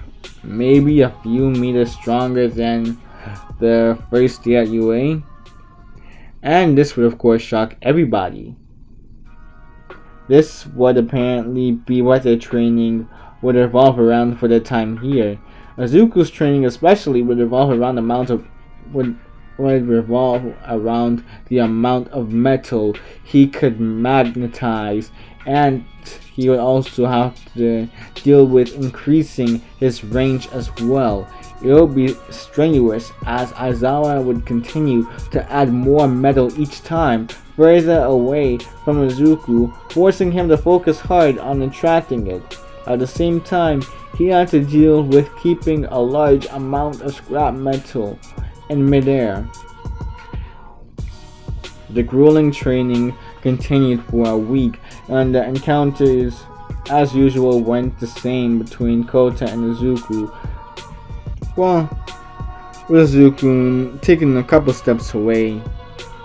maybe a few meters stronger than the first day at UA. And this would of course shock everybody. This would apparently be what their training would revolve around for their time here. Izuku's training especially would revolve around the amount of metal he could magnetize, and he would also have to deal with increasing his range as well. It would be strenuous as Aizawa would continue to add more metal each time, further away from Izuku, forcing him to focus hard on attracting it. At the same time, he had to deal with keeping a large amount of scrap metal in midair. The grueling training continued for a week, and the encounters, as usual, went the same between Kota and Izuku. Well, with Izuku taking a couple steps away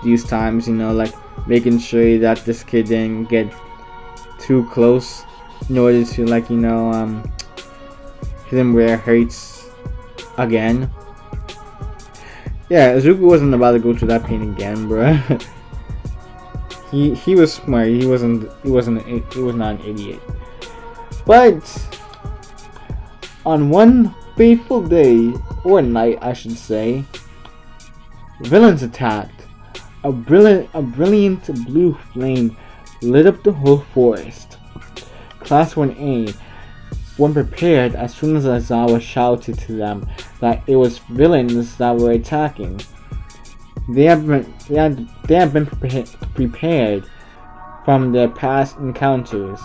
these times, like making sure that this kid didn't get too close in order to, hit him where it hurts again. Yeah, Izuku wasn't about to go through that pain again, bruh. He was smart. He was not an idiot. But on one fateful day, or night I should say, villains attacked. A brilliant blue flame lit up the whole forest. Class 1A weren't prepared as soon as Aizawa shouted to them that it was villains that were attacking. They had been prepared from their past encounters.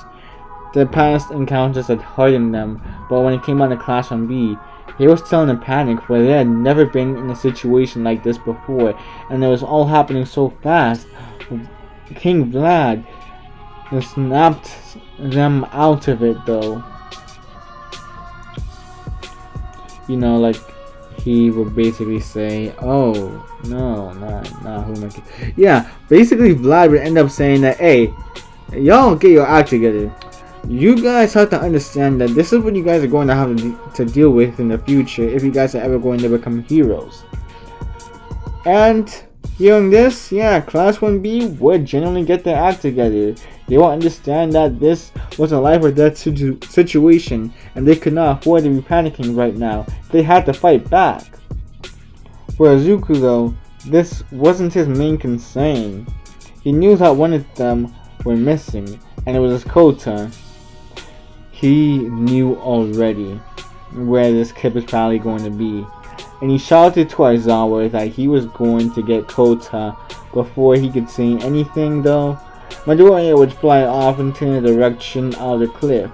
Their past encounters had hardened them, but when it came on to Class 1B, they were still in a panic, for they had never been in a situation like this before, and it was all happening so fast. King Vlad snapped them out of it though. Like he would basically say, "Oh no, not who am I kidding?" Yeah, basically Vlad would end up saying that, "Hey, y'all get your act together. You guys have to understand that this is what you guys are going to have to deal with in the future if you guys are ever going to become heroes." And hearing this, yeah, Class 1B would generally get their act together. They will understand that this was a life or death situation, and they could not afford to be panicking right now. They had to fight back. For Izuku, though, this wasn't his main concern. He knew that one of them were missing, and it was his Kota. He knew already where this kid was probably going to be, and he shouted to Aizawa that he was going to get Kota before he could say anything though. Midoriya would fly off into the direction of the cliff.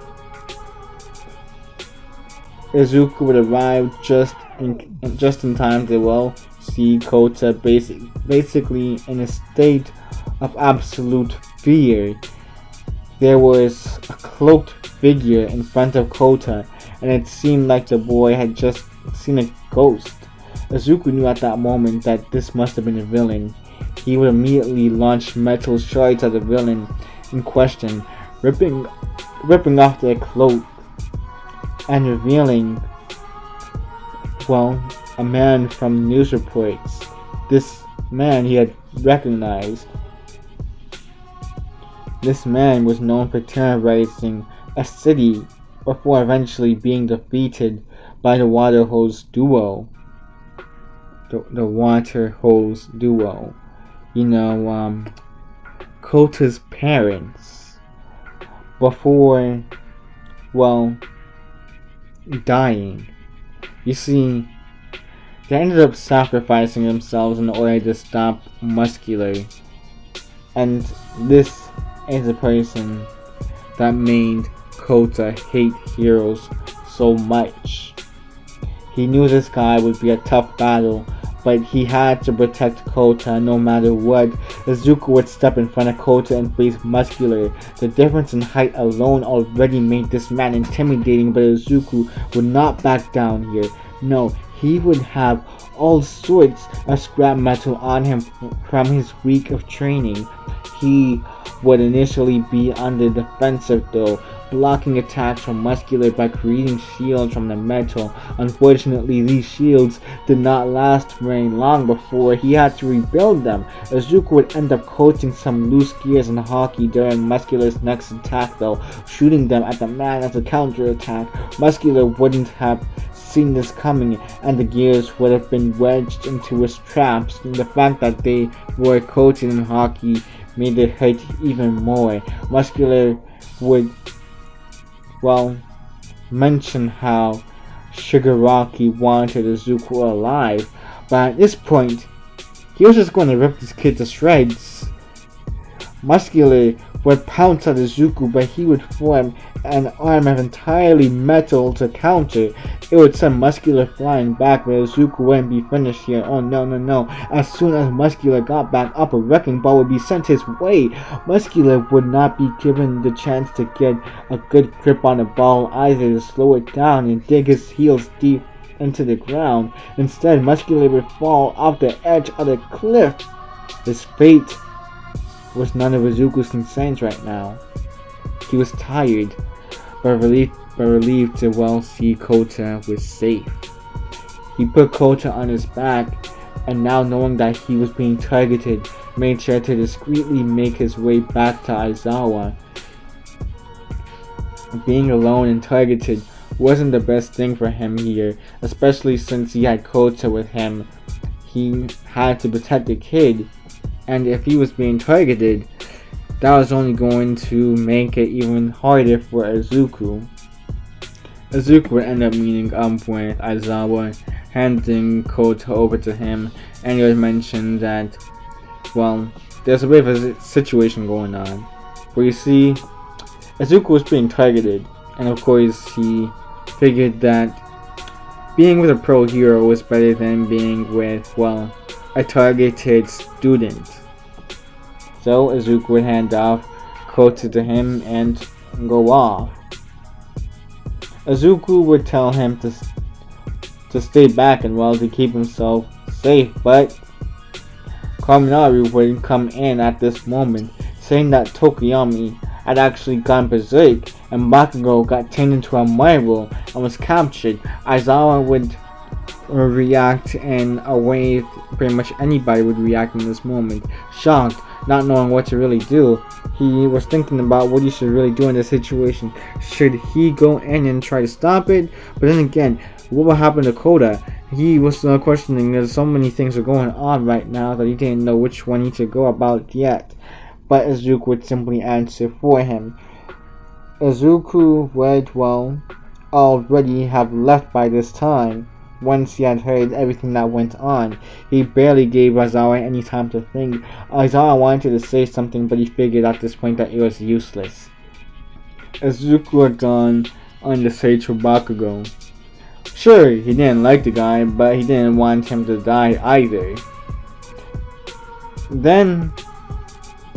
Izuku would arrive just in time to see Kota basically in a state of absolute fear. There was a cloaked figure in front of Kota, and it seemed like the boy had just seen a ghost. Izuku knew at that moment that this must have been a villain. He would immediately launch metal shards at the villain in question, ripping off their cloak and revealing, a man from news reports. This man he had recognized. This man was known for terrorizing a city before eventually being defeated by the water hose duo. The water hose duo. Kota's parents. Before, dying. You see, they ended up sacrificing themselves in order to stop Muscular. And this is a person that made Kota hate heroes so much. He knew this guy would be a tough battle, but he had to protect Kota no matter what. Izuku would step in front of Kota and face Muscular. The difference in height alone already made this man intimidating, but Izuku would not back down here. No, he would have all sorts of scrap metal on him from his week of training. He would initially be on the defensive though, blocking attacks from Muscular by creating shields from the metal. Unfortunately, these shields did not last very long before he had to rebuild them. Izuku would end up coaching some loose gears in hockey during Muscular's next attack though, shooting them at the man as a counter attack. Muscular wouldn't have seen this coming, and the gears would have been wedged into his traps. And the fact that they were coaching in hockey made it hurt even more. Muscular would mention how Shigaraki wanted Izuku alive, but at this point, he was just going to rip this kid to shreds. Muscular would pounce at Izuku, but he would form an arm of entirely metal to counter. It would send Muscular flying back, but Izuku wouldn't be finished here. Oh no. As soon as Muscular got back up, a wrecking ball would be sent his way. Muscular would not be given the chance to get a good grip on the ball either, to slow it down and dig his heels deep into the ground. Instead, Muscular would fall off the edge of the cliff. His fate was none of Izuku's concerns right now. He was tired, but relieved to see Kota was safe. He put Kota on his back, and now knowing that he was being targeted, made sure to discreetly make his way back to Aizawa. Being alone and targeted wasn't the best thing for him here, especially since he had Kota with him. He had to protect the kid, and if he was being targeted, that was only going to make it even harder for Izuku. Izuku would end up meeting up with Aizawa, handing Kota over to him, and he would mention that, there's a bit of a situation going on. Where you see, Izuku was being targeted, and of course he figured that being with a pro hero was better than being with, a targeted student. So Izuku would hand off closer to him and go off. Izuku would tell him to stay back and to keep himself safe, but Kaminari would come in at this moment, saying that Tokuyami had actually gone berserk and Bakugo got turned into a marble and was captured. Aizawa would react in a way pretty much anybody would react in this moment, shocked, not knowing what to really do. He was thinking about what he should really do in this situation. Should he go in and try to stop it? But then again, what will happen to Koda? He was questioning. There's so many things are going on right now that he didn't know which one he should go about yet. But Izuku would simply answer for him. Izuku would, already have left by this time. Once he had heard everything that went on, he barely gave Aizawa any time to think. Aizawa wanted to say something, but he figured at this point that it was useless. Izuku had gone on the search for Bakugo. Sure, he didn't like the guy, but he didn't want him to die either. Then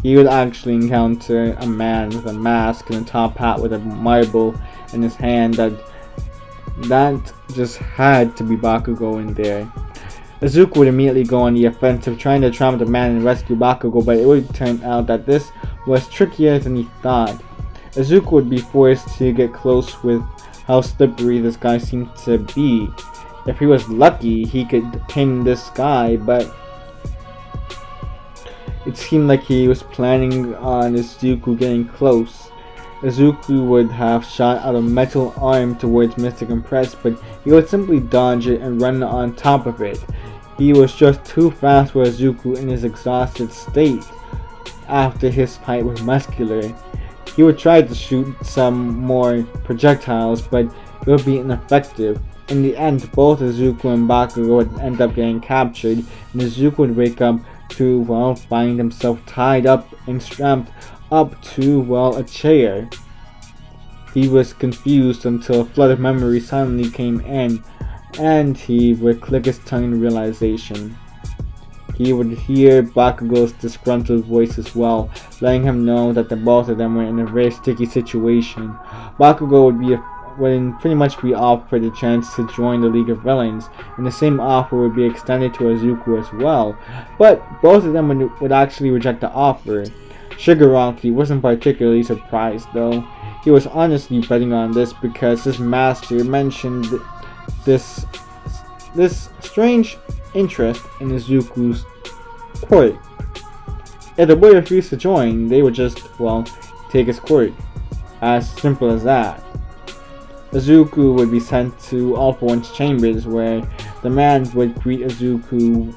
he would actually encounter a man with a mask and a top hat with a marble in his hand that just had to be Bakugo in there. Izuku would immediately go on the offensive, trying to trap the man and rescue Bakugo, but it would turn out that this was trickier than he thought. Izuku would be forced to get close with how slippery this guy seemed to be. If he was lucky, he could pin this guy, but it seemed like he was planning on Izuku getting close. Izuku would have shot out a metal arm towards Mystic Impress, but he would simply dodge it and run on top of it. He was just too fast for Izuku in his exhausted state after his fight with Muscular. He would try to shoot some more projectiles, but it would be ineffective. In the end, both Izuku and Bakugo would end up getting captured, and Izuku would wake up to, find himself tied up and strapped up to, a chair. He was confused until a flood of memory suddenly came in, and he would click his tongue in realization. He would hear Bakugo's disgruntled voice as well, letting him know that the both of them were in a very sticky situation. Bakugo would pretty much be offered a chance to join the League of Villains, and the same offer would be extended to Izuku as well, but both of them would actually reject the offer. Shigaraki wasn't particularly surprised though. He was honestly betting on this because his master mentioned this strange interest in Izuku's quirk. If the boy refused to join, they would just, take his quirk. As simple as that. Izuku would be sent to All For One's chambers where the man would greet Izuku,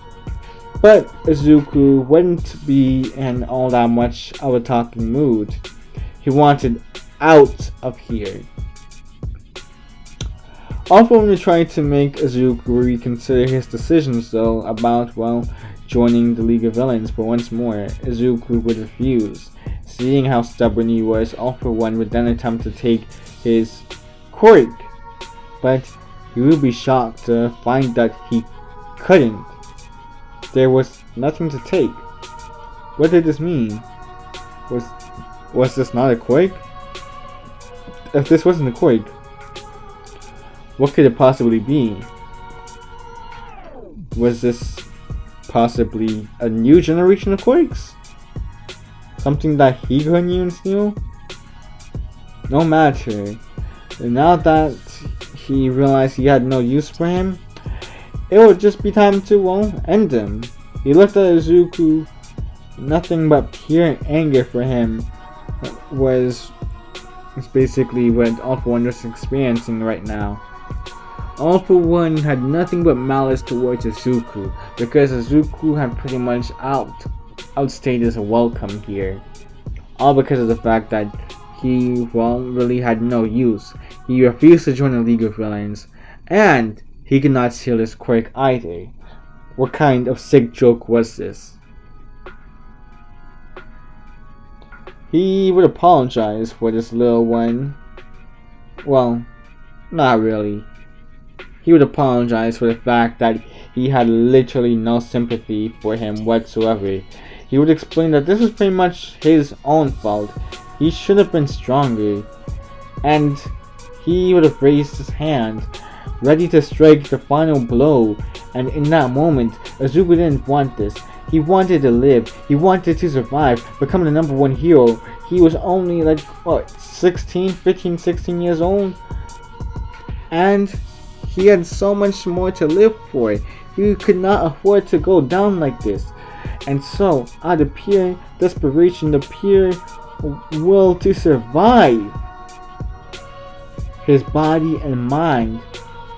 but Izuku wouldn't be in all that much of a talking mood. He wanted out of here. All For One would try to make Izuku reconsider his decisions though about, joining the League of Villains, but once more, Izuku would refuse. Seeing how stubborn he was, All For One would then attempt to take his quirk, but he would be shocked to find that he couldn't. There was nothing to take. What did this mean? Was this not a quirk? If this wasn't a quirk, what could it possibly be? Was this possibly a new generation of quirks? Something that he couldn't even steal? No matter. Now that he realized he had no use for him, it would just be time to, end him. He looked at Izuku. Nothing but pure anger for him was basically what All For One was experiencing right now. All For One had nothing but malice towards Izuku because Izuku had pretty much outstayed his welcome here. All because of the fact that he, really had no use. He refused to join the League of Villains, and he could not steal his quirk either. What kind of sick joke was this? He would apologize for this little one. Well, not really. He would apologize for the fact that he had literally no sympathy for him whatsoever. He would explain that this was pretty much his own fault. He should have been stronger, and he would have raised his hand, ready to strike the final blow. And in that moment, Izuku didn't want this. He wanted to live. He wanted to survive, become the number one hero. He was only like, what, 16, 15, 16 years old? And he had so much more to live for. He could not afford to go down like this. And so, out of pure desperation, the pure will to survive, his body and mind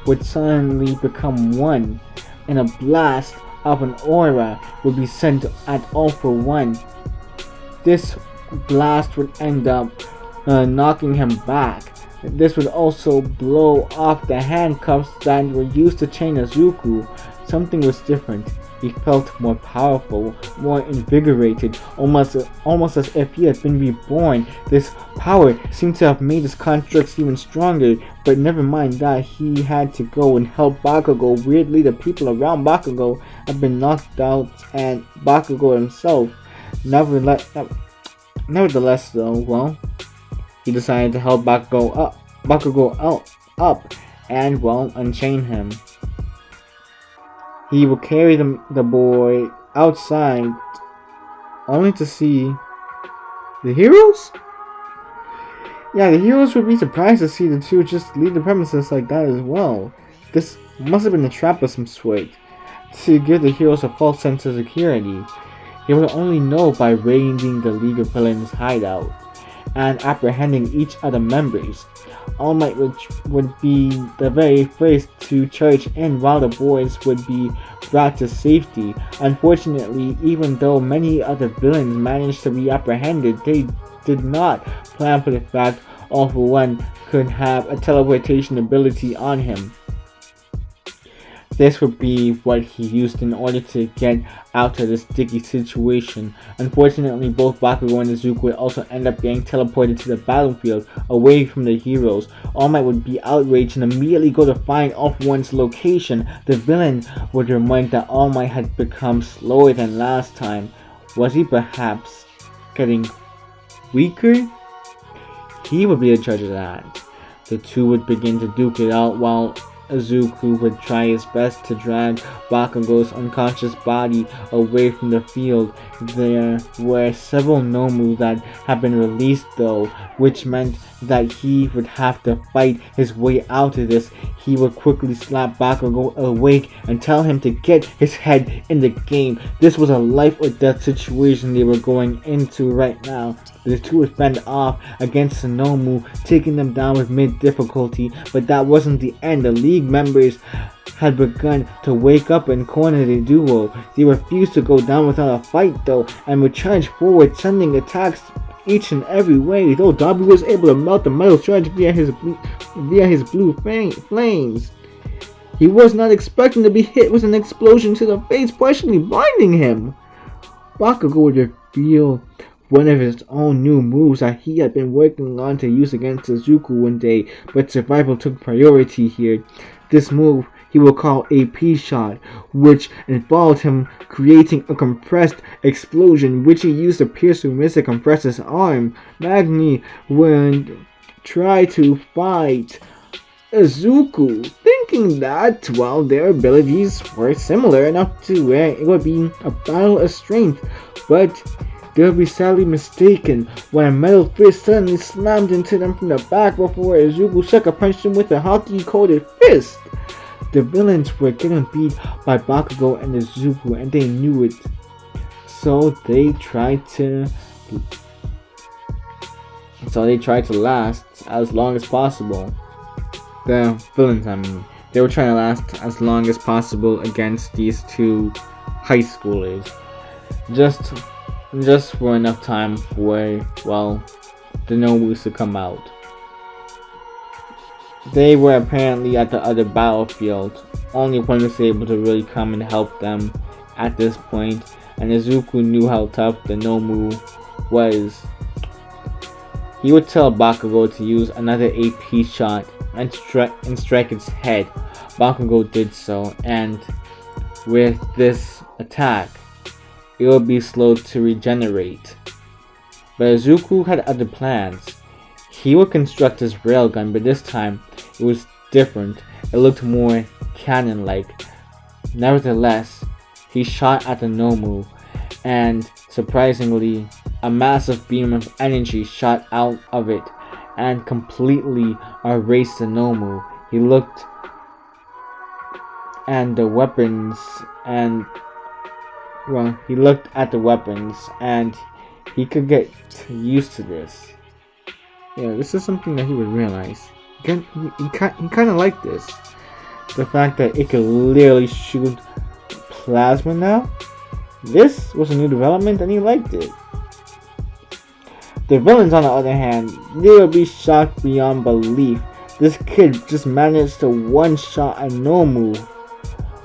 would suddenly become one, and a blast of an aura would be sent at all for one. This blast would end up knocking him back. This would also blow off the handcuffs that were used to chain Izuku. Something was different. He felt more powerful, more invigorated, almost as if he had been reborn. This power seemed to have made his constructs even stronger, but never mind that, he had to go and help Bakugo. Weirdly, the people around Bakugo had been knocked out, and Bakugo himself. Nevertheless though, well, he decided to help Bakugo up, and, well, unchain him. He will carry the boy outside, only to see the heroes? Yeah, the heroes would be surprised to see the two just leave the premises like that as well. This must have been a trap of some sort, to give the heroes a false sense of security. They would only know by raiding the League of Villains hideout and apprehending each other members. All Might would be the very first to charge in, while the boys would be brought to safety. Unfortunately, even though many other villains managed to be apprehended, they did not plan for the fact All For One could have a teleportation ability on him. This would be what he used in order to get out of this sticky situation. Unfortunately, both Bakugo and Izuku would also end up getting teleported to the battlefield, away from the heroes. All Might would be outraged and immediately go to find All For One's location. The villain would remark that All Might had become slower than last time. Was he perhaps getting weaker? He would be the judge of that. The two would begin to duke it out, while Izuku would try his best to drag Bakugo's unconscious body away from the field. There were several Nomu that had been released though, which meant that he would have to fight his way out of this. He would quickly slap Bakugo awake and tell him to get his head in the game. This was a life or death situation they were going into right now. The two would fend off against the Nomu, taking them down with mid-difficulty, but that wasn't the end. The League members had begun to wake up and corner the duo. They refused to go down without a fight though, and would charge forward, sending attacks each and every way, though Dobby was able to melt the metal shards via his blue flames. He was not expecting to be hit with an explosion to the face, partially blinding him. Bakugo would reveal one of his own new moves that he had been working on to use against Izuku one day, but survival took priority here. This move he will call a P-shot, which involved him creating a compressed explosion, which he used to pierce through Mr. Compress's arm. Magni would try to fight Izuku, thinking that, well, their abilities were similar enough to where it would be a battle of strength, but they would be sadly mistaken when a metal fist suddenly slammed into them from the back before Izuku sucker punched him with a hockey-coated fist. The villains were getting beat by Bakugo and Izuku, and they knew it. So they tried to last as long as possible. The villains, I mean. They were trying to last as long as possible against these two high schoolers. Just for enough time for, well, the Nomus to come out. They were apparently at the other battlefield. Only one was able to really come and help them at this point, and Izuku knew how tough the Nomu was. He would tell Bakugo to use another AP shot and strike its head. Bakugo did so, and with this attack, it would be slow to regenerate. But Izuku had other plans. He would construct his railgun, but this time it was different. It looked more cannon-like. Nevertheless, he shot at the Nomu, and surprisingly, a massive beam of energy shot out of it and completely erased the Nomu. He looked and the weapons and he looked at the weapons and he could get used to this. Yeah, this is something that he would realize. He kind of liked this. The fact that it could literally shoot plasma now. This was a new development and he liked it. The villains, on the other hand, they would be shocked beyond belief. This kid just managed to one-shot a Nomu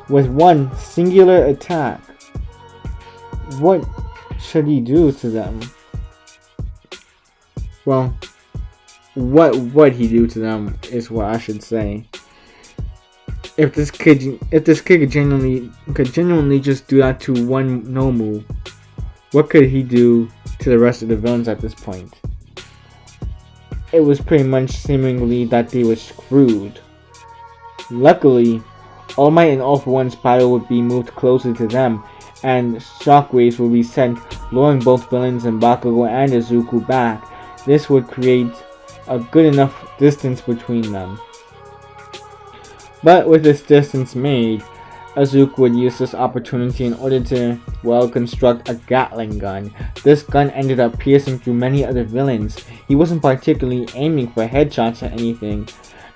with one singular attack. What should he do to them? Well, what would he do to them is what I should say. If this kid could genuinely just do that to one Nomu, what could he do to the rest of the villains at this point? It was pretty much seemingly that they were screwed. Luckily, All Might and All For One's battle would be moved closer to them, and shockwaves would be sent, luring both villains and Bakugo and Izuku back. This would create a good enough distance between them. But with this distance made, Izuku would use this opportunity in order to, construct a Gatling gun. This gun ended up piercing through many other villains. He wasn't particularly aiming for headshots or anything.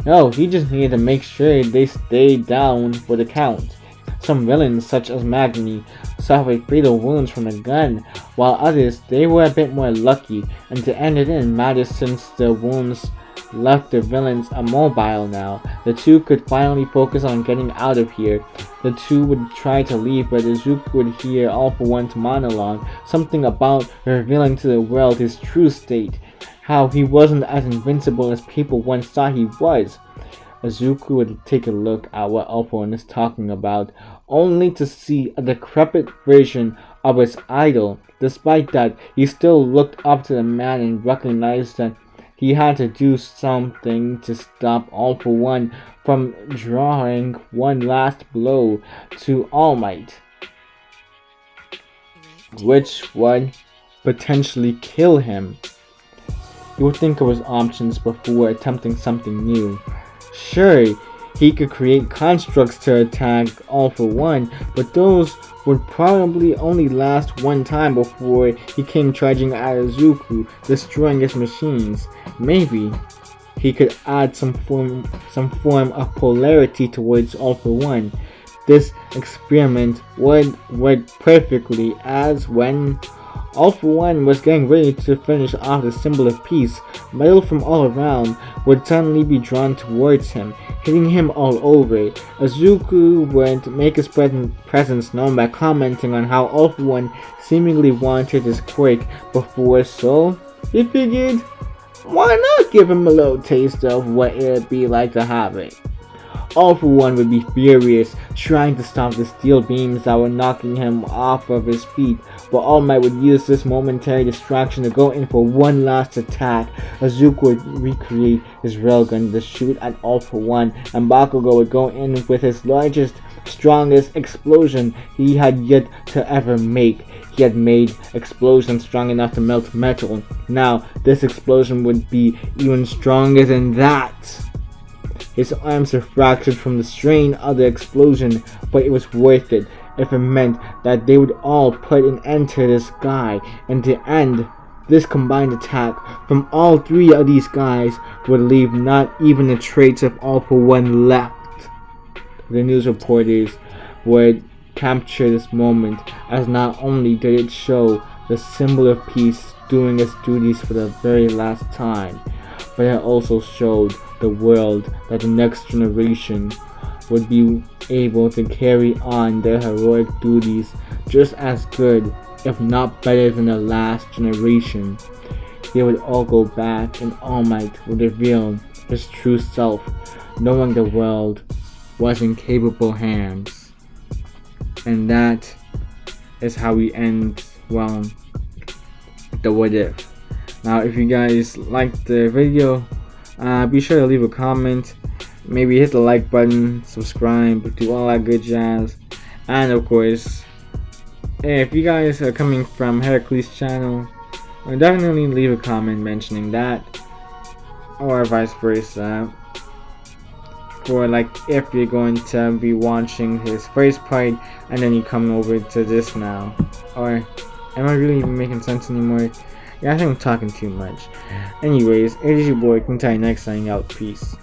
No, he just needed to make sure they stayed down for the count. Some villains, such as Magni, suffered fatal wounds from the gun, while others, they were a bit more lucky, and to end it in matters since the wounds left the villains immobile now. The two could finally focus on getting out of here. The two would try to leave, but Izuku would hear All For One's monologue, something about revealing to the world his true state, how he wasn't as invincible as people once thought he was. Izuku would take a look at what All For One is talking about, only to see a decrepit version of his idol. Despite that, he still looked up to the man and recognized that he had to do something to stop All For One from drawing one last blow to All Might, which would potentially kill him. He would think of his options before attempting something new. Sure, he could create constructs to attack All For One, but those would probably only last one time before he came charging at Izuku, destroying his machines. Maybe he could add some form of polarity towards All For One. This experiment would work perfectly, as when All For One was getting ready to finish off the symbol of peace, metal from all around would suddenly be drawn towards him, hitting him all over. Izuku would make his presence known by commenting on how All For One seemingly wanted his quirk before, so he figured, why not give him a little taste of what it'd be like to have it? All For One would be furious, trying to stop the steel beams that were knocking him off of his feet, but All Might would use this momentary distraction to go in for one last attack. Izuku would recreate his railgun to shoot at All For One, and Bakugo would go in with his largest, strongest explosion he had yet to ever make. He had made explosions strong enough to melt metal. Now, this explosion would be even stronger than that. His arms were fractured from the strain of the explosion, but it was worth it if it meant that they would all put an end to this guy. And to end this combined attack from all three of these guys would leave not even a trace of All For One left. The news reporters would capture this moment, as not only did it show the symbol of peace doing its duties for the very last time, but it also showed the world that the next generation would be able to carry on their heroic duties just as good, if not better than the last generation. They would all go back, and All Might would reveal his true self, knowing the world was in capable hands. And that is how we end, the What If. Now, if you guys liked the video, be sure to leave a comment, maybe hit the like button, subscribe, do all that good jazz, and of course, if you guys are coming from Heracles' channel, definitely leave a comment mentioning that, or vice versa. For like if you're going to be watching his first part and then you come over to this now, or am I really even making sense anymore? Yeah, I think I'm talking too much. Anyways, it is your boy Kuntai next signing out. Peace.